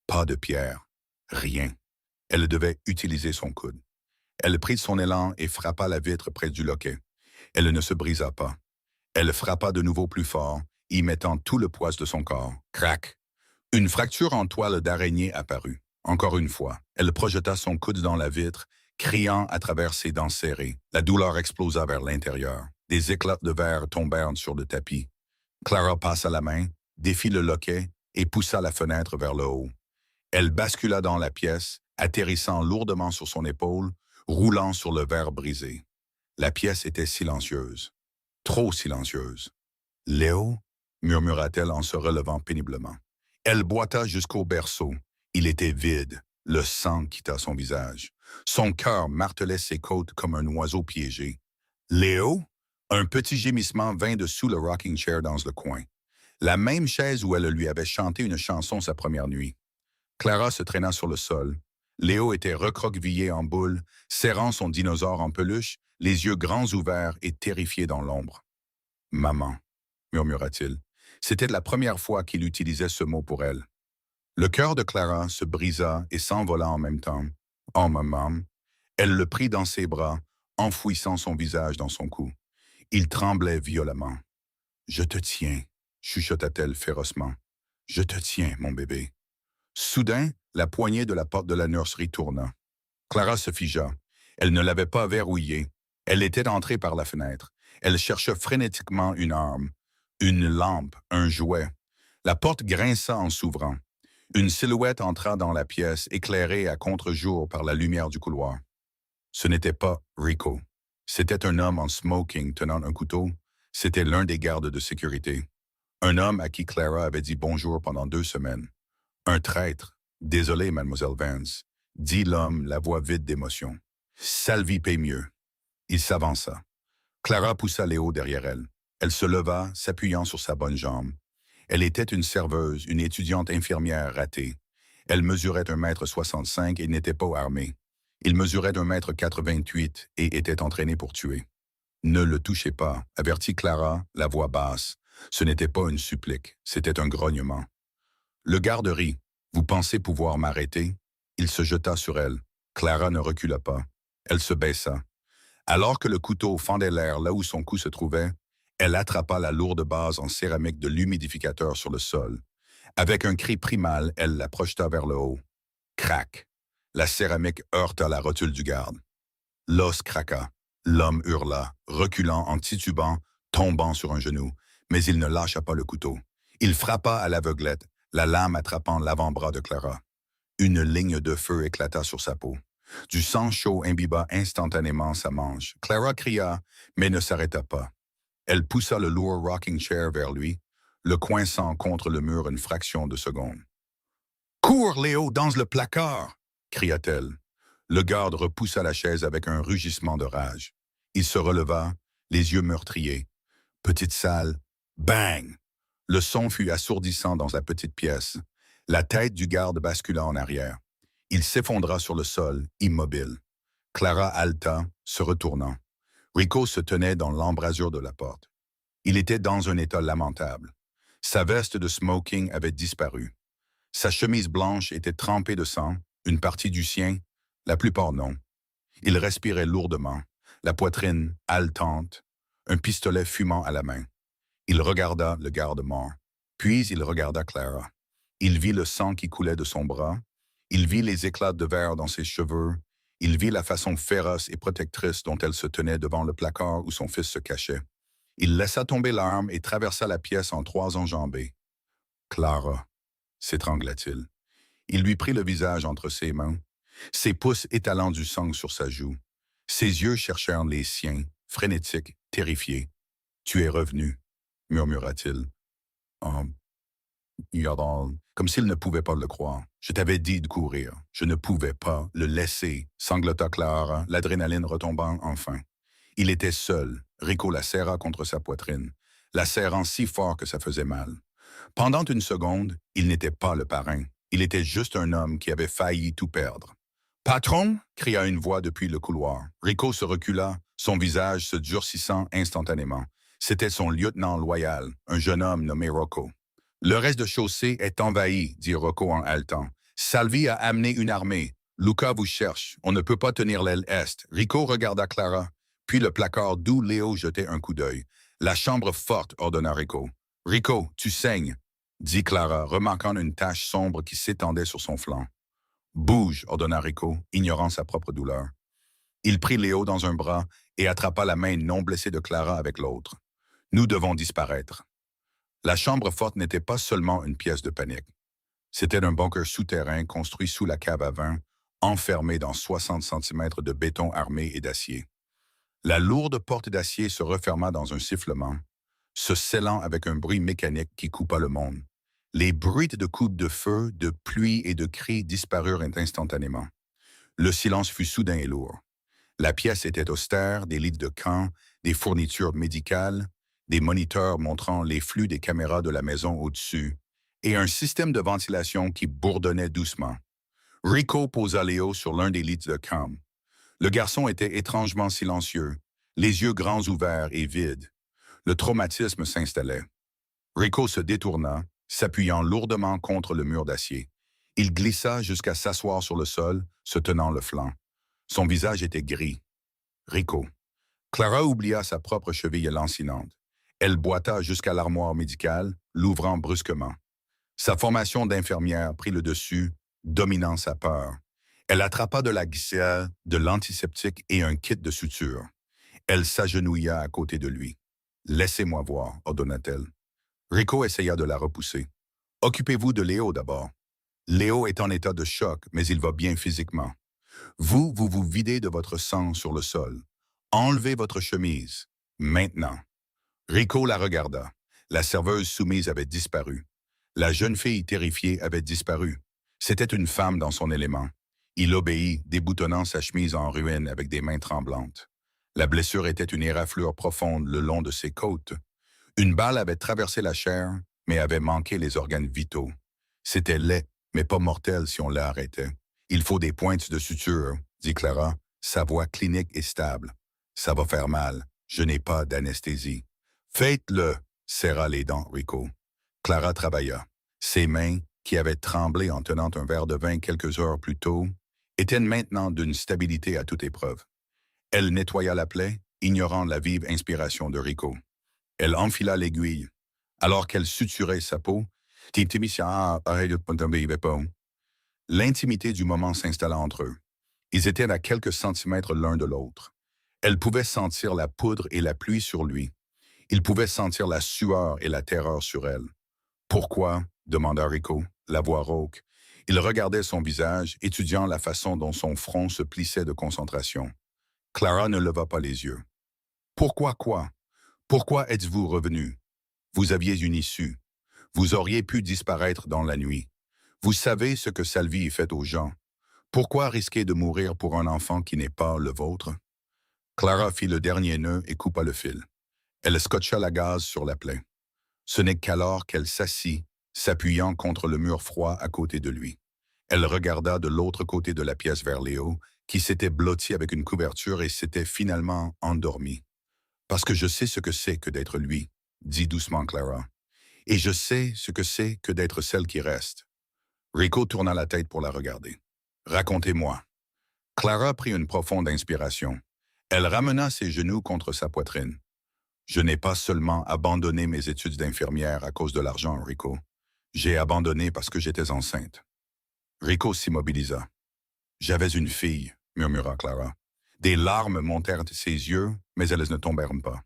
Pas de pierre. Rien. Elle devait utiliser son coude. Elle prit son élan et frappa la vitre près du loquet. Elle ne se brisa pas. Elle frappa de nouveau plus fort, y mettant tout le poids de son corps. Crac! Une fracture en toile d'araignée apparut. Encore une fois, elle projeta son coude dans la vitre, criant à travers ses dents serrées. La douleur explosa vers l'intérieur. Des éclats de verre tombèrent sur le tapis. Clara passa la main, défit le loquet et poussa la fenêtre vers le haut. Elle bascula dans la pièce, atterrissant lourdement sur son épaule, roulant sur le verre brisé. La pièce était silencieuse. Trop silencieuse. « Léo ?» murmura-t-elle en se relevant péniblement. Elle boita jusqu'au berceau. Il était vide. Le sang quitta son visage. Son cœur martelait ses côtes comme un oiseau piégé. « Léo ?» Un petit gémissement vint de sous le rocking chair dans le coin. La même chaise où elle lui avait chanté une chanson sa première nuit. Clara se traîna sur le sol. Léo était recroquevillé en boule, serrant son dinosaure en peluche, les yeux grands ouverts et terrifiés dans l'ombre. « Maman », murmura-t-il. C'était la première fois qu'il utilisait ce mot pour elle. Le cœur de Clara se brisa et s'envola en même temps. « Oh, maman !» Elle le prit dans ses bras, enfouissant son visage dans son cou. Il tremblait violemment. « Je te tiens », chuchota-t-elle férocement. « Je te tiens, mon bébé. » Soudain, la poignée de la porte de la nurserie tourna. Clara se figea. Elle ne l'avait pas verrouillée. Elle était entrée par la fenêtre. Elle chercha frénétiquement une arme, une lampe, un jouet. La porte grinça en s'ouvrant. Une silhouette entra dans la pièce, éclairée à contre-jour par la lumière du couloir. Ce n'était pas Rico. C'était un homme en smoking tenant un couteau. C'était l'un des gardes de sécurité. Un homme à qui Clara avait dit bonjour pendant 2 semaines. Un traître. Désolé, mademoiselle Vance, dit l'homme, la voix vide d'émotion. Ça le vit paye mieux. Il s'avança. Clara poussa Léo derrière elle. Elle se leva, s'appuyant sur sa bonne jambe. Elle était une serveuse, une étudiante infirmière ratée. Elle mesurait 1,65 m et n'était pas armée. Il mesurait 1,88 m et était entraîné pour tuer. Ne le touchez pas, avertit Clara, la voix basse. Ce n'était pas une supplique, c'était un grognement. Le garde rit. Vous pensez pouvoir m'arrêter? Il se jeta sur elle. Clara ne recula pas. Elle se baissa. Alors que le couteau fendait l'air là où son cou se trouvait, elle attrapa la lourde base en céramique de l'humidificateur sur le sol. Avec un cri primal, elle la projeta vers le haut. Crac! La céramique heurta la rotule du garde. L'os craqua. L'homme hurla, reculant en titubant, tombant sur un genou, mais il ne lâcha pas le couteau. Il frappa à l'aveuglette, la lame attrapant l'avant-bras de Clara. Une ligne de feu éclata sur sa peau. Du sang chaud imbiba instantanément sa manche. Clara cria, mais ne s'arrêta pas. Elle poussa le lourd rocking chair vers lui, le coinçant contre le mur une fraction de seconde. « Cours, Léo, dans le placard !» cria-t-elle. Le garde repoussa la chaise avec un rugissement de rage. Il se releva, les yeux meurtriers. Petite salle, bang! Le son fut assourdissant dans la petite pièce. La tête du garde bascula en arrière. Il s'effondra sur le sol, immobile. Clara haleta, se retournant. Rico se tenait dans l'embrasure de la porte. Il était dans un état lamentable. Sa veste de smoking avait disparu. Sa chemise blanche était trempée de sang, une partie du sien, la plupart non. Il respirait lourdement, la poitrine haletante, un pistolet fumant à la main. Il regarda le garde mort. Puis il regarda Clara. Il vit le sang qui coulait de son bras. Il vit les éclats de verre dans ses cheveux. Il vit la façon féroce et protectrice dont elle se tenait devant le placard où son fils se cachait. Il laissa tomber l'arme et traversa la pièce en 3 enjambées. « Clara », s'étrangla-t-il. Il lui prit le visage entre ses mains, ses pouces étalant du sang sur sa joue. Ses yeux cherchèrent les siens, frénétiques, terrifiés. « Tu es revenu », murmura-t-il. Comme s'il ne pouvait pas le croire. « Je t'avais dit de courir. Je ne pouvais pas le laisser », sanglota Clara, l'adrénaline retombant enfin. Il était seul. Rico la serra contre sa poitrine, la serrant si fort que ça faisait mal. Pendant une seconde, il n'était pas le parrain. Il était juste un homme qui avait failli tout perdre. « Patron !» cria une voix depuis le couloir. Rico se recula, son visage se durcissant instantanément. C'était son lieutenant loyal, un jeune homme nommé Rocco. « Le reste de chaussée est envahi, dit Rocco en haletant. Salvi a amené une armée. Luca vous cherche. On ne peut pas tenir l'aile est. Rico regarda Clara, puis le placard d'où Léo jetait un coup d'œil. La chambre forte, ordonna Rico. Rico, tu saignes, dit Clara, remarquant une tache sombre qui s'étendait sur son flanc. Bouge, ordonna Rico, ignorant sa propre douleur. Il prit Léo dans un bras et attrapa la main non blessée de Clara avec l'autre. Nous devons disparaître. La chambre forte n'était pas seulement une pièce de panique. C'était un bunker souterrain construit sous la cave à vin, enfermé dans 60 centimètres de béton armé et d'acier. La lourde porte d'acier se referma dans un sifflement, se scellant avec un bruit mécanique qui coupa le monde. Les bruits de coupes de feu, de pluie et de cris disparurent instantanément. Le silence fut soudain et lourd. La pièce était austère, des lits de camp, des fournitures médicales, des moniteurs montrant les flux des caméras de la maison au-dessus, et un système de ventilation qui bourdonnait doucement. Rico posa Léo sur l'un des lits de camp. Le garçon était étrangement silencieux, les yeux grands ouverts et vides. Le traumatisme s'installait. Rico se détourna, s'appuyant lourdement contre le mur d'acier. Il glissa jusqu'à s'asseoir sur le sol, se tenant le flanc. Son visage était gris. Rico. Clara oublia sa propre cheville lancinante. Elle boita jusqu'à l'armoire médicale, l'ouvrant brusquement. Sa formation d'infirmière prit le dessus, dominant sa peur. Elle attrapa de la glissière, de l'antiseptique et un kit de suture. Elle s'agenouilla à côté de lui. « Laissez-moi voir », ordonna-t-elle. Rico essaya de la repousser. « Occupez-vous de Léo d'abord. Léo est en état de choc, mais il va bien physiquement. Vous vous videz de votre sang sur le sol. Enlevez votre chemise. Maintenant. » Rico la regarda. La serveuse soumise avait disparu. La jeune fille terrifiée avait disparu. C'était une femme dans son élément. Il obéit, déboutonnant sa chemise en ruine avec des mains tremblantes. La blessure était une éraflure profonde le long de ses côtes. Une balle avait traversé la chair, mais avait manqué les organes vitaux. C'était laid, mais pas mortel si on l'arrêtait. « Il faut des pointes de suture », dit Clara, sa voix clinique et stable. « Ça va faire mal. Je n'ai pas d'anesthésie. »« Faites-le », serra les dents Rico. Clara travailla. Ses mains, qui avaient tremblé en tenant un verre de vin quelques heures plus tôt, étaient maintenant d'une stabilité à toute épreuve. Elle nettoya la plaie, ignorant la vive inspiration de Rico. Elle enfila l'aiguille. Alors qu'elle suturait sa peau, l'intimité du moment s'installa entre eux. Ils étaient à quelques centimètres l'un de l'autre. Elle pouvait sentir la poudre et la pluie sur lui. Il pouvait sentir la sueur et la terreur sur elle. « Pourquoi ?» demanda Rico, la voix rauque. Il regardait son visage, étudiant la façon dont son front se plissait de concentration. Clara ne leva pas les yeux. « Pourquoi quoi? Pourquoi êtes-vous revenu? Vous aviez une issue. Vous auriez pu disparaître dans la nuit. Vous savez ce que Salvi fait aux gens. Pourquoi risquer de mourir pour un enfant qui n'est pas le vôtre? » Clara fit le dernier nœud et coupa le fil. Elle scotcha la gaze sur la plaie. Ce n'est qu'alors qu'elle s'assit, s'appuyant contre le mur froid à côté de lui. Elle regarda de l'autre côté de la pièce vers Léo, qui s'était blotti avec une couverture et s'était finalement endormi. « Parce que je sais ce que c'est que d'être lui », dit doucement Clara. « Et je sais ce que c'est que d'être celle qui reste. » Rico tourna la tête pour la regarder. « Racontez-moi. » Clara prit une profonde inspiration. Elle ramena ses genoux contre sa poitrine. « Je n'ai pas seulement abandonné mes études d'infirmière à cause de l'argent, Rico. J'ai abandonné parce que j'étais enceinte. » Rico s'immobilisa. « J'avais une fille, » murmura Clara. Des larmes montèrent de ses yeux, mais elles ne tombèrent pas.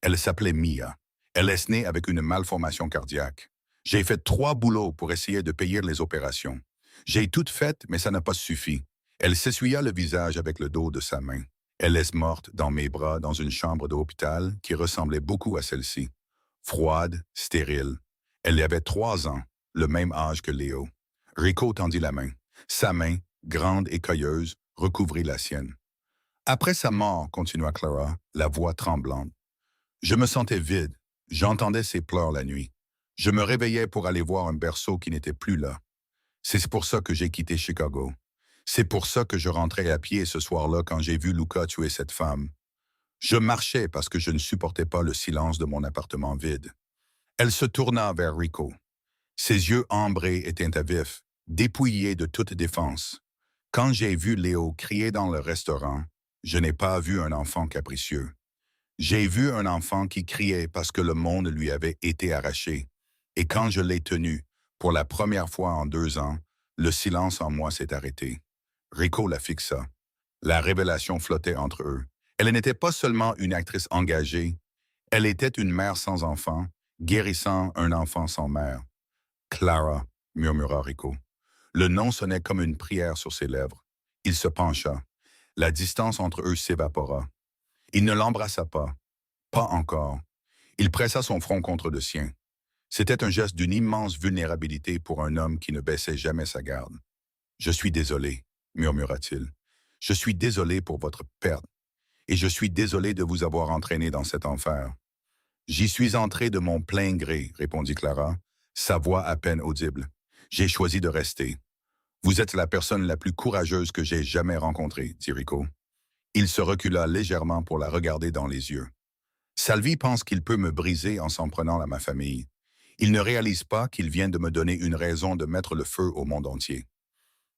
Elle s'appelait Mia. Elle est née avec une malformation cardiaque. J'ai fait 3 boulots pour essayer de payer les opérations. J'ai tout fait, mais ça n'a pas suffi. Elle s'essuya le visage avec le dos de sa main. Elle est morte dans mes bras dans une chambre d'hôpital qui ressemblait beaucoup à celle-ci. Froide, stérile. Elle avait 3 ans, le même âge que Léo. Rico tendit la main. Sa main, grande et cailleuse, recouvrit la sienne. Après sa mort, continua Clara, la voix tremblante. Je me sentais vide. J'entendais ses pleurs la nuit. Je me réveillais pour aller voir un berceau qui n'était plus là. C'est pour ça que j'ai quitté Chicago. C'est pour ça que je rentrais à pied ce soir-là quand j'ai vu Luca tuer cette femme. Je marchais parce que je ne supportais pas le silence de mon appartement vide. Elle se tourna vers Rico. Ses yeux ambrés étaient à vif, dépouillés de toute défense. Quand j'ai vu Léo crier dans le restaurant, je n'ai pas vu un enfant capricieux. J'ai vu un enfant qui criait parce que le monde lui avait été arraché. Et quand je l'ai tenu, pour la première fois en 2 ans, le silence en moi s'est arrêté. Rico la fixa. La révélation flottait entre eux. Elle n'était pas seulement une actrice engagée, elle était une mère sans enfant, guérissant un enfant sans mère. Clara, murmura Rico. Le nom sonnait comme une prière sur ses lèvres. Il se pencha. La distance entre eux s'évapora. Il ne l'embrassa pas. Pas encore. Il pressa son front contre le sien. C'était un geste d'une immense vulnérabilité pour un homme qui ne baissait jamais sa garde. « Je suis désolé, » murmura-t-il. « Je suis désolé pour votre perte, et je suis désolé de vous avoir entraîné dans cet enfer. »« J'y suis entré de mon plein gré, » répondit Clara, sa voix à peine audible. « J'ai choisi de rester. »« Vous êtes la personne la plus courageuse que j'ai jamais rencontrée, » dit Rico. Il se recula légèrement pour la regarder dans les yeux. « Salvi pense qu'il peut me briser en s'en prenant à ma famille. Il ne réalise pas qu'il vient de me donner une raison de mettre le feu au monde entier. »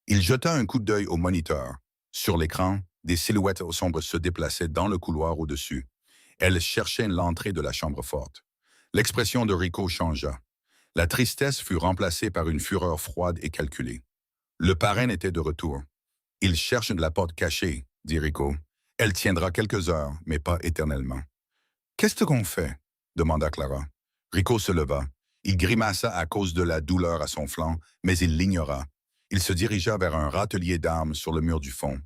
Il jeta un coup d'œil au moniteur. Sur l'écran, des silhouettes sombres se déplaçaient dans le couloir au-dessus. Elles cherchaient l'entrée de la chambre forte. L'expression de Rico changea. La tristesse fut remplacée par une fureur froide et calculée. Le parrain était de retour. « Il cherche la porte cachée, » dit Rico. « Elle tiendra quelques heures, mais pas éternellement. »« Qu'est-ce qu'on fait ?» demanda Clara. Rico se leva. Il grimaça à cause de la douleur à son flanc, mais il l'ignora. Il se dirigea vers un râtelier d'armes sur le mur du fond.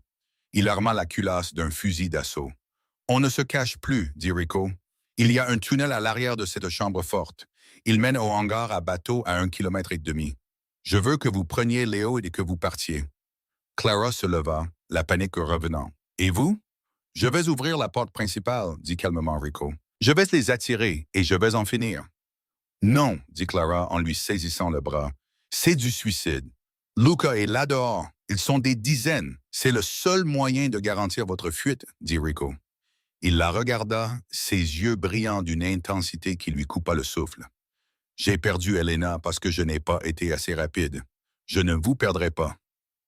Il arma la culasse d'un fusil d'assaut. « On ne se cache plus, » dit Rico. « Il y a un tunnel à l'arrière de cette chambre forte. Il mène au hangar à bateau à 1,5 km. Je veux que vous preniez Léo et que vous partiez. » Clara se leva, la panique revenant. « Et vous? »« Je vais ouvrir la porte principale, » dit calmement Rico. « Je vais les attirer et je vais en finir. »« Non, » dit Clara en lui saisissant le bras. « C'est du suicide. Luca est là dehors. Ils sont des dizaines. C'est le seul moyen de garantir votre fuite, » dit Rico. Il la regarda, ses yeux brillants d'une intensité qui lui coupa le souffle. « J'ai perdu Elena parce que je n'ai pas été assez rapide. Je ne vous perdrai pas.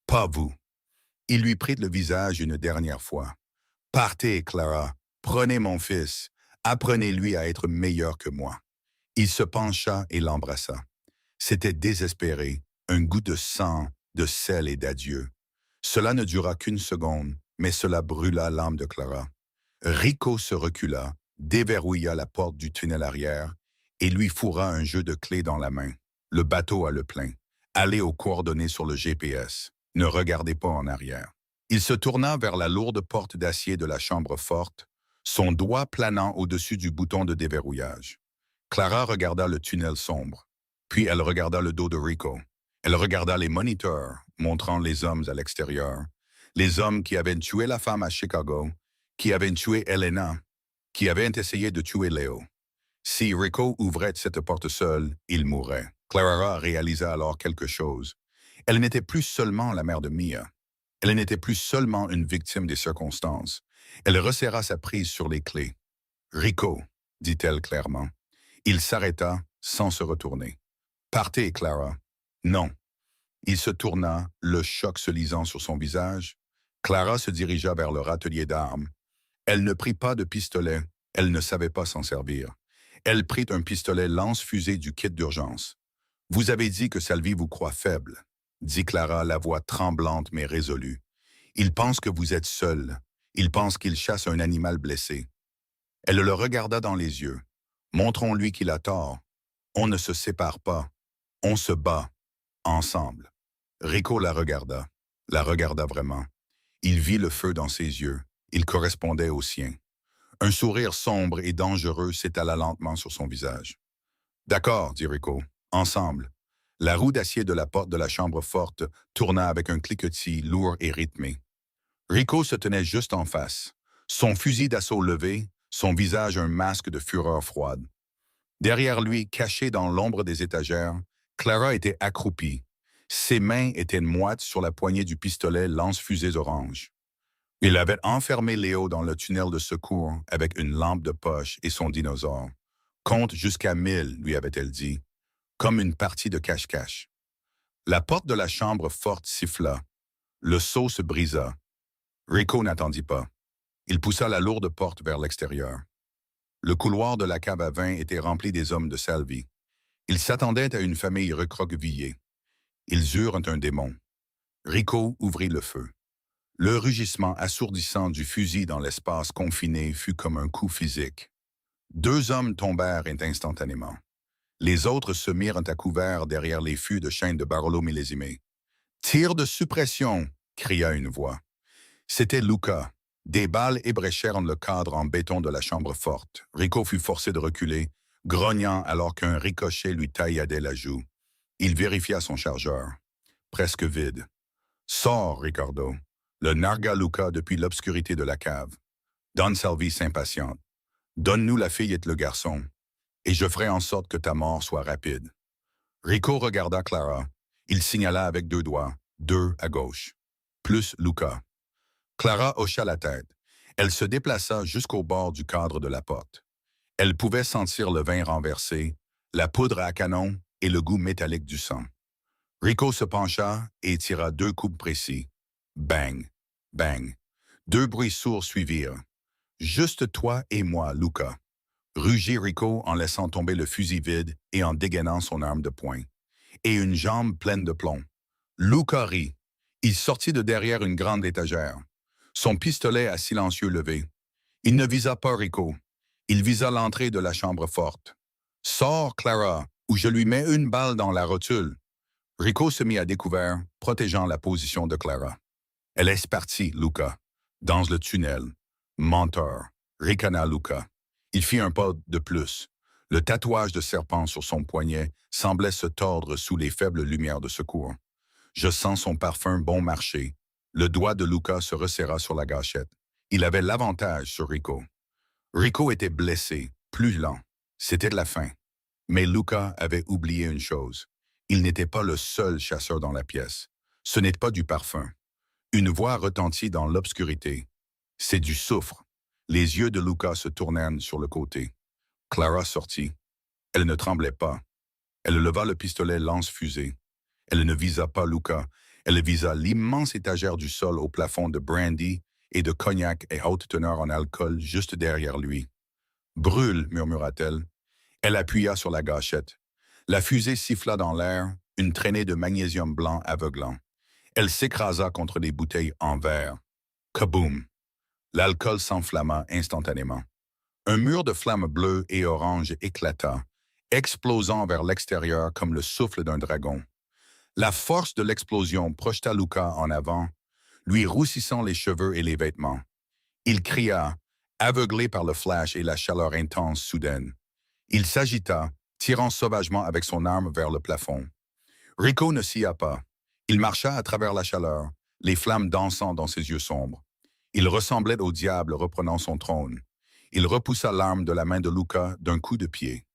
Pas vous. » Il lui prit le visage une dernière fois. « Partez, Clara. Prenez mon fils. Apprenez-lui à être meilleur que moi. » Il se pencha et l'embrassa. C'était désespéré, un goût de sang, de sel et d'adieu. Cela ne dura qu'une seconde, mais cela brûla l'âme de Clara. Rico se recula, déverrouilla la porte du tunnel arrière et lui fourra un jeu de clés dans la main. Le bateau a le plein. Allez aux coordonnées sur le GPS. Ne regardez pas en arrière. Il se tourna vers la lourde porte d'acier de la chambre forte, son doigt planant au-dessus du bouton de déverrouillage. Clara regarda le tunnel sombre. Puis elle regarda le dos de Rico. Elle regarda les moniteurs montrant les hommes à l'extérieur. Les hommes qui avaient tué la femme à Chicago, qui avaient tué Elena, qui avaient essayé de tuer Léo. Si Rico ouvrait cette porte seule, il mourrait. Clara réalisa alors quelque chose. Elle n'était plus seulement la mère de Mia. Elle n'était plus seulement une victime des circonstances. Elle resserra sa prise sur les clés. « Rico », dit-elle clairement. Il s'arrêta sans se retourner. « Partez, Clara. » « Non. » Il se tourna, le choc se lisant sur son visage. Clara se dirigea vers le râtelier d'armes. Elle ne prit pas de pistolet, elle ne savait pas s'en servir. Elle prit un pistolet lance-fusée du kit d'urgence. « Vous avez dit que Salvi vous croit faible, » dit Clara, la voix tremblante mais résolue. « Il pense que vous êtes seul. Il pense qu'il chasse un animal blessé. » Elle le regarda dans les yeux. « Montrons-lui qu'il a tort. On ne se sépare pas. On se bat. Ensemble. » Rico la regarda vraiment. Il vit le feu dans ses yeux. Il correspondait au sien. Un sourire sombre et dangereux s'étala lentement sur son visage. « D'accord, » dit Rico. « Ensemble. » La roue d'acier de la porte de la chambre forte tourna avec un cliquetis lourd et rythmé. Rico se tenait juste en face, son fusil d'assaut levé, son visage un masque de fureur froide. Derrière lui, caché dans l'ombre des étagères, Clara était accroupie. Ses mains étaient moites sur la poignée du pistolet lance-fusées orange. Il avait enfermé Léo dans le tunnel de secours avec une lampe de poche et son dinosaure. « Compte jusqu'à 1000, lui avait-elle dit, comme une partie de cache-cache. » La porte de la chambre forte siffla. Le seau se brisa. Rico n'attendit pas. Il poussa la lourde porte vers l'extérieur. Le couloir de la cave à vin était rempli des hommes de Salvi. Ils s'attendaient à une famille recroquevillée. Ils eurent un démon. Rico ouvrit le feu. Le rugissement assourdissant du fusil dans l'espace confiné fut comme un coup physique. 2 hommes tombèrent instantanément. Les autres se mirent à couvert derrière les fûts de chaînes de Barolo millésimés. « Tir de suppression !» cria une voix. C'était Luca. Des balles ébréchèrent le cadre en béton de la chambre forte. Rico fut forcé de reculer, grognant alors qu'un ricochet lui tailladait la joue. Il vérifia son chargeur. Presque vide. « Sors, Ricardo !» Le nargua Luca depuis l'obscurité de la cave. Don Salvi s'impatiente. « Donne-nous la fille et le garçon, et je ferai en sorte que ta mort soit rapide. » Rico regarda Clara. Il signala avec 2 doigts, 2 à gauche. Plus Luca. Clara hocha la tête. Elle se déplaça jusqu'au bord du cadre de la porte. Elle pouvait sentir le vin renversé, la poudre à canon et le goût métallique du sang. Rico se pencha et tira 2 coups précis. Bang, bang. 2 bruits sourds suivirent. « Juste toi et moi, Luca. » Rugit Rico en laissant tomber le fusil vide et en dégainant son arme de poing. Et une jambe pleine de plomb. Luca rit. Il sortit de derrière une grande étagère. Son pistolet à silencieux levé. Il ne visa pas Rico. Il visa l'entrée de la chambre forte. « Sors, Clara, ou je lui mets une balle dans la rotule. » Rico se mit à découvert, protégeant la position de Clara. « Elle est partie, Luca. Dans le tunnel. Menteur. » ricana Luca. Il fit un pas de plus. Le tatouage de serpent sur son poignet semblait se tordre sous les faibles lumières de secours. Je sens son parfum bon marché. Le doigt de Luca se resserra sur la gâchette. Il avait l'avantage sur Rico. Rico était blessé, plus lent. C'était la fin. Mais Luca avait oublié une chose. Il n'était pas le seul chasseur dans la pièce. Ce n'est pas du parfum. Une voix retentit dans l'obscurité. C'est du soufre. Les yeux de Luca se tournèrent sur le côté. Clara sortit. Elle ne tremblait pas. Elle leva le pistolet lance-fusée. Elle ne visa pas Luca. Elle visa l'immense étagère du sol au plafond de brandy et de cognac et haute teneur en alcool juste derrière lui. « Brûle » murmura-t-elle. Elle appuya sur la gâchette. La fusée siffla dans l'air, une traînée de magnésium blanc aveuglant. Elle s'écrasa contre des bouteilles en verre. Kaboum! L'alcool s'enflamma instantanément. Un mur de flammes bleues et oranges éclata, explosant vers l'extérieur comme le souffle d'un dragon. La force de l'explosion projeta Luca en avant, lui roussissant les cheveux et les vêtements. Il cria, aveuglé par le flash et la chaleur intense soudaine. Il s'agita, tirant sauvagement avec son arme vers le plafond. Rico ne sia pas. Il marcha à travers la chaleur, les flammes dansant dans ses yeux sombres. Il ressemblait au diable reprenant son trône. Il repoussa l'arme de la main de Luca d'un coup de pied.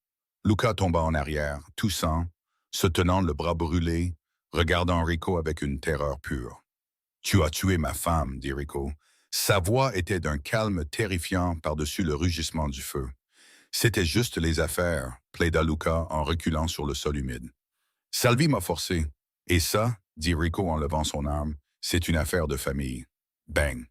Luca tomba en arrière, toussant, se tenant le bras brûlé, regardant Rico avec une terreur pure. « Tu as tué ma femme, » dit Rico. Sa voix était d'un calme terrifiant par-dessus le rugissement du feu. « C'était juste les affaires, » plaida Luca en reculant sur le sol humide. « Salvi m'a forcé. Et ça, » dit Rico en levant son arme, « c'est une affaire de famille. » Bang!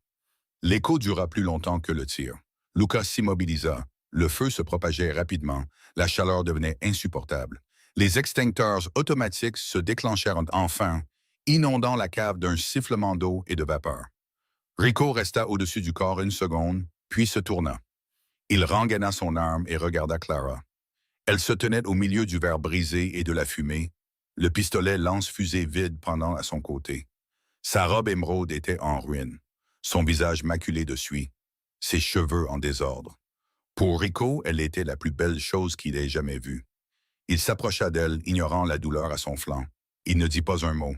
L'écho dura plus longtemps que le tir. Luca s'immobilisa. Le feu se propageait rapidement. La chaleur devenait insupportable. Les extincteurs automatiques se déclenchèrent enfin, inondant la cave d'un sifflement d'eau et de vapeur. Rico resta au-dessus du corps une seconde, puis se tourna. Il rengaina son arme et regarda Clara. Elle se tenait au milieu du verre brisé et de la fumée, le pistolet lance-fusée vide pendant à son côté. Sa robe émeraude était en ruine, son visage maculé de suie, ses cheveux en désordre. Pour Rico, elle était la plus belle chose qu'il ait jamais vue. Il s'approcha d'elle, ignorant la douleur à son flanc. Il ne dit pas un mot.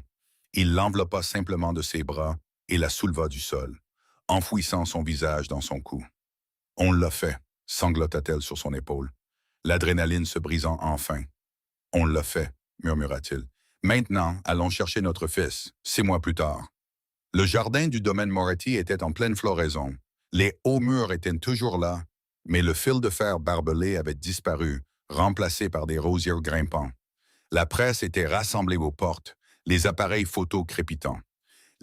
Il l'enveloppa simplement de ses bras et la souleva du sol, enfouissant son visage dans son cou. « On l'a fait », sanglota-t-elle sur son épaule, l'adrénaline se brisant enfin. « On l'a fait », murmura-t-il. « Maintenant, allons chercher notre fils, 6 mois plus tard. » Le jardin du domaine Moretti était en pleine floraison. Les hauts murs étaient toujours là, mais le fil de fer barbelé avait disparu, remplacé par des rosiers grimpants. La presse était rassemblée aux portes, les appareils photo crépitants.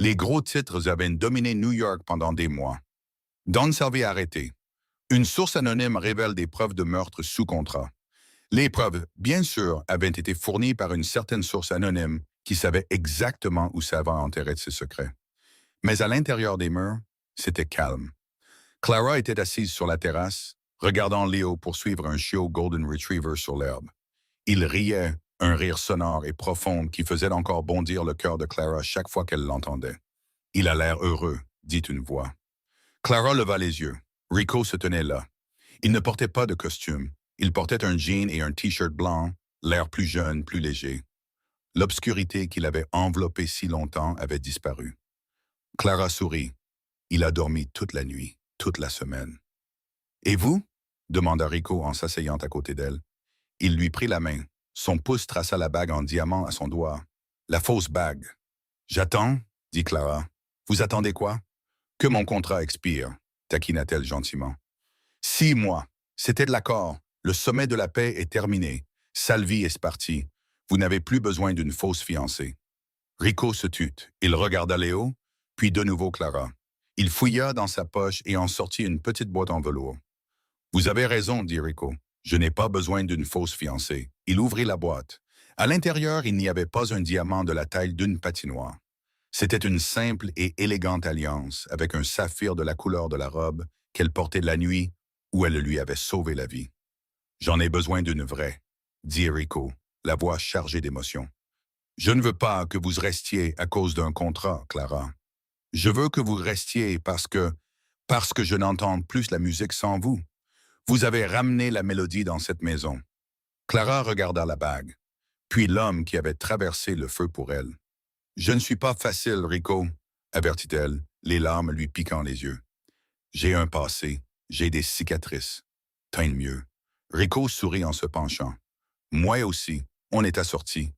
Les gros titres avaient dominé New York pendant des mois. Don Selvey arrêté. Une source anonyme révèle des preuves de meurtre sous contrat. Les preuves, bien sûr, avaient été fournies par une certaine source anonyme qui savait exactement où Savant enterrait ses secrets. Mais à l'intérieur des murs, c'était calme. Clara était assise sur la terrasse, regardant Léo poursuivre un chiot Golden Retriever sur l'herbe. Il riait, un rire sonore et profond qui faisait encore bondir le cœur de Clara chaque fois qu'elle l'entendait. « Il a l'air heureux », dit une voix. Clara leva les yeux. Rico se tenait là. Il ne portait pas de costume. Il portait un jean et un T-shirt blanc, l'air plus jeune, plus léger. L'obscurité qui l'avait enveloppé si longtemps avait disparu. Clara sourit. Il a dormi toute la nuit, toute la semaine. « Et vous ?» demanda Rico en s'asseyant à côté d'elle. Il lui prit la main. Son pouce traça la bague en diamant à son doigt. La fausse bague. « J'attends, » dit Clara. « Vous attendez quoi? »« Que mon contrat expire, » taquina-t-elle gentiment. « 6 mois. C'était de l'accord. Le sommet de la paix est terminé. Salvi est parti. Vous n'avez plus besoin d'une fausse fiancée. » Rico se tut. Il regarda Léo, puis de nouveau Clara. Il fouilla dans sa poche et en sortit une petite boîte en velours. « Vous avez raison, » dit Rico. « Je n'ai pas besoin d'une fausse fiancée. » Il ouvrit la boîte. À l'intérieur, il n'y avait pas un diamant de la taille d'une patinoire. C'était une simple et élégante alliance avec un saphir de la couleur de la robe qu'elle portait la nuit où elle lui avait sauvé la vie. « J'en ai besoin d'une vraie, » dit Rico, la voix chargée d'émotion. « Je ne veux pas que vous restiez à cause d'un contrat, Clara. Je veux que vous restiez parce que je n'entends plus la musique sans vous. Vous avez ramené la mélodie dans cette maison. » Clara regarda la bague, puis l'homme qui avait traversé le feu pour elle. « Je ne suis pas facile, Rico, » avertit-elle, les larmes lui piquant les yeux. « J'ai un passé, j'ai des cicatrices. Tant mieux. » Rico sourit en se penchant. « Moi aussi, on est assortis. »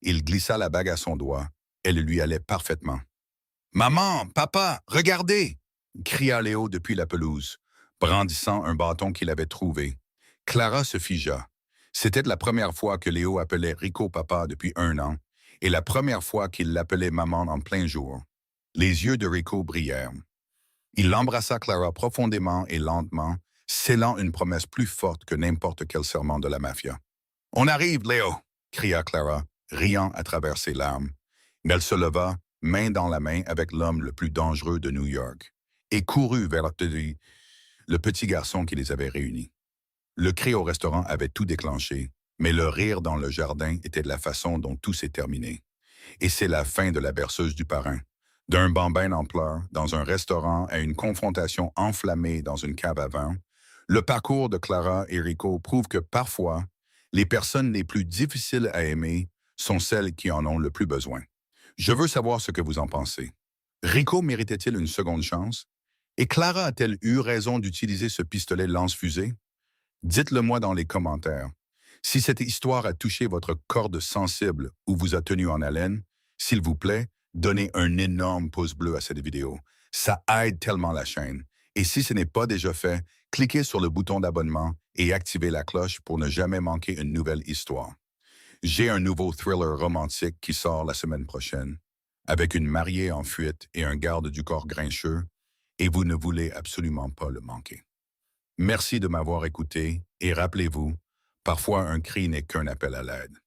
Il glissa la bague à son doigt. Elle lui allait parfaitement. « Maman, papa, regardez !» cria Léo depuis la pelouse, brandissant un bâton qu'il avait trouvé. Clara se figea. C'était la première fois que Léo appelait Rico papa depuis 1 an, et la première fois qu'il l'appelait maman en plein jour. Les yeux de Rico brillèrent. Il embrassa Clara profondément et lentement, scellant une promesse plus forte que n'importe quel serment de la mafia. « On arrive, Léo !» cria Clara, riant à travers ses larmes. Mais elle se leva, main dans la main avec l'homme le plus dangereux de New York, et courut vers le petit garçon qui les avait réunis. Le cri au restaurant avait tout déclenché, mais le rire dans le jardin était de la façon dont tout s'est terminé. Et c'est la fin de la berceuse du parrain. D'un bambin en pleurs, dans un restaurant, à une confrontation enflammée dans une cave à vin, le parcours de Clara et Rico prouve que parfois, les personnes les plus difficiles à aimer sont celles qui en ont le plus besoin. Je veux savoir ce que vous en pensez. Rico méritait-il une seconde chance? Et Clara a-t-elle eu raison d'utiliser ce pistolet lance-fusée? Dites-le-moi dans les commentaires. Si cette histoire a touché votre corde sensible ou vous a tenu en haleine, s'il vous plaît, donnez un énorme pouce bleu à cette vidéo. Ça aide tellement la chaîne. Et si ce n'est pas déjà fait, cliquez sur le bouton d'abonnement et activez la cloche pour ne jamais manquer une nouvelle histoire. J'ai un nouveau thriller romantique qui sort la semaine prochaine, avec une mariée en fuite et un garde du corps grincheux, et vous ne voulez absolument pas le manquer. Merci de m'avoir écouté et rappelez-vous, parfois un cri n'est qu'un appel à l'aide.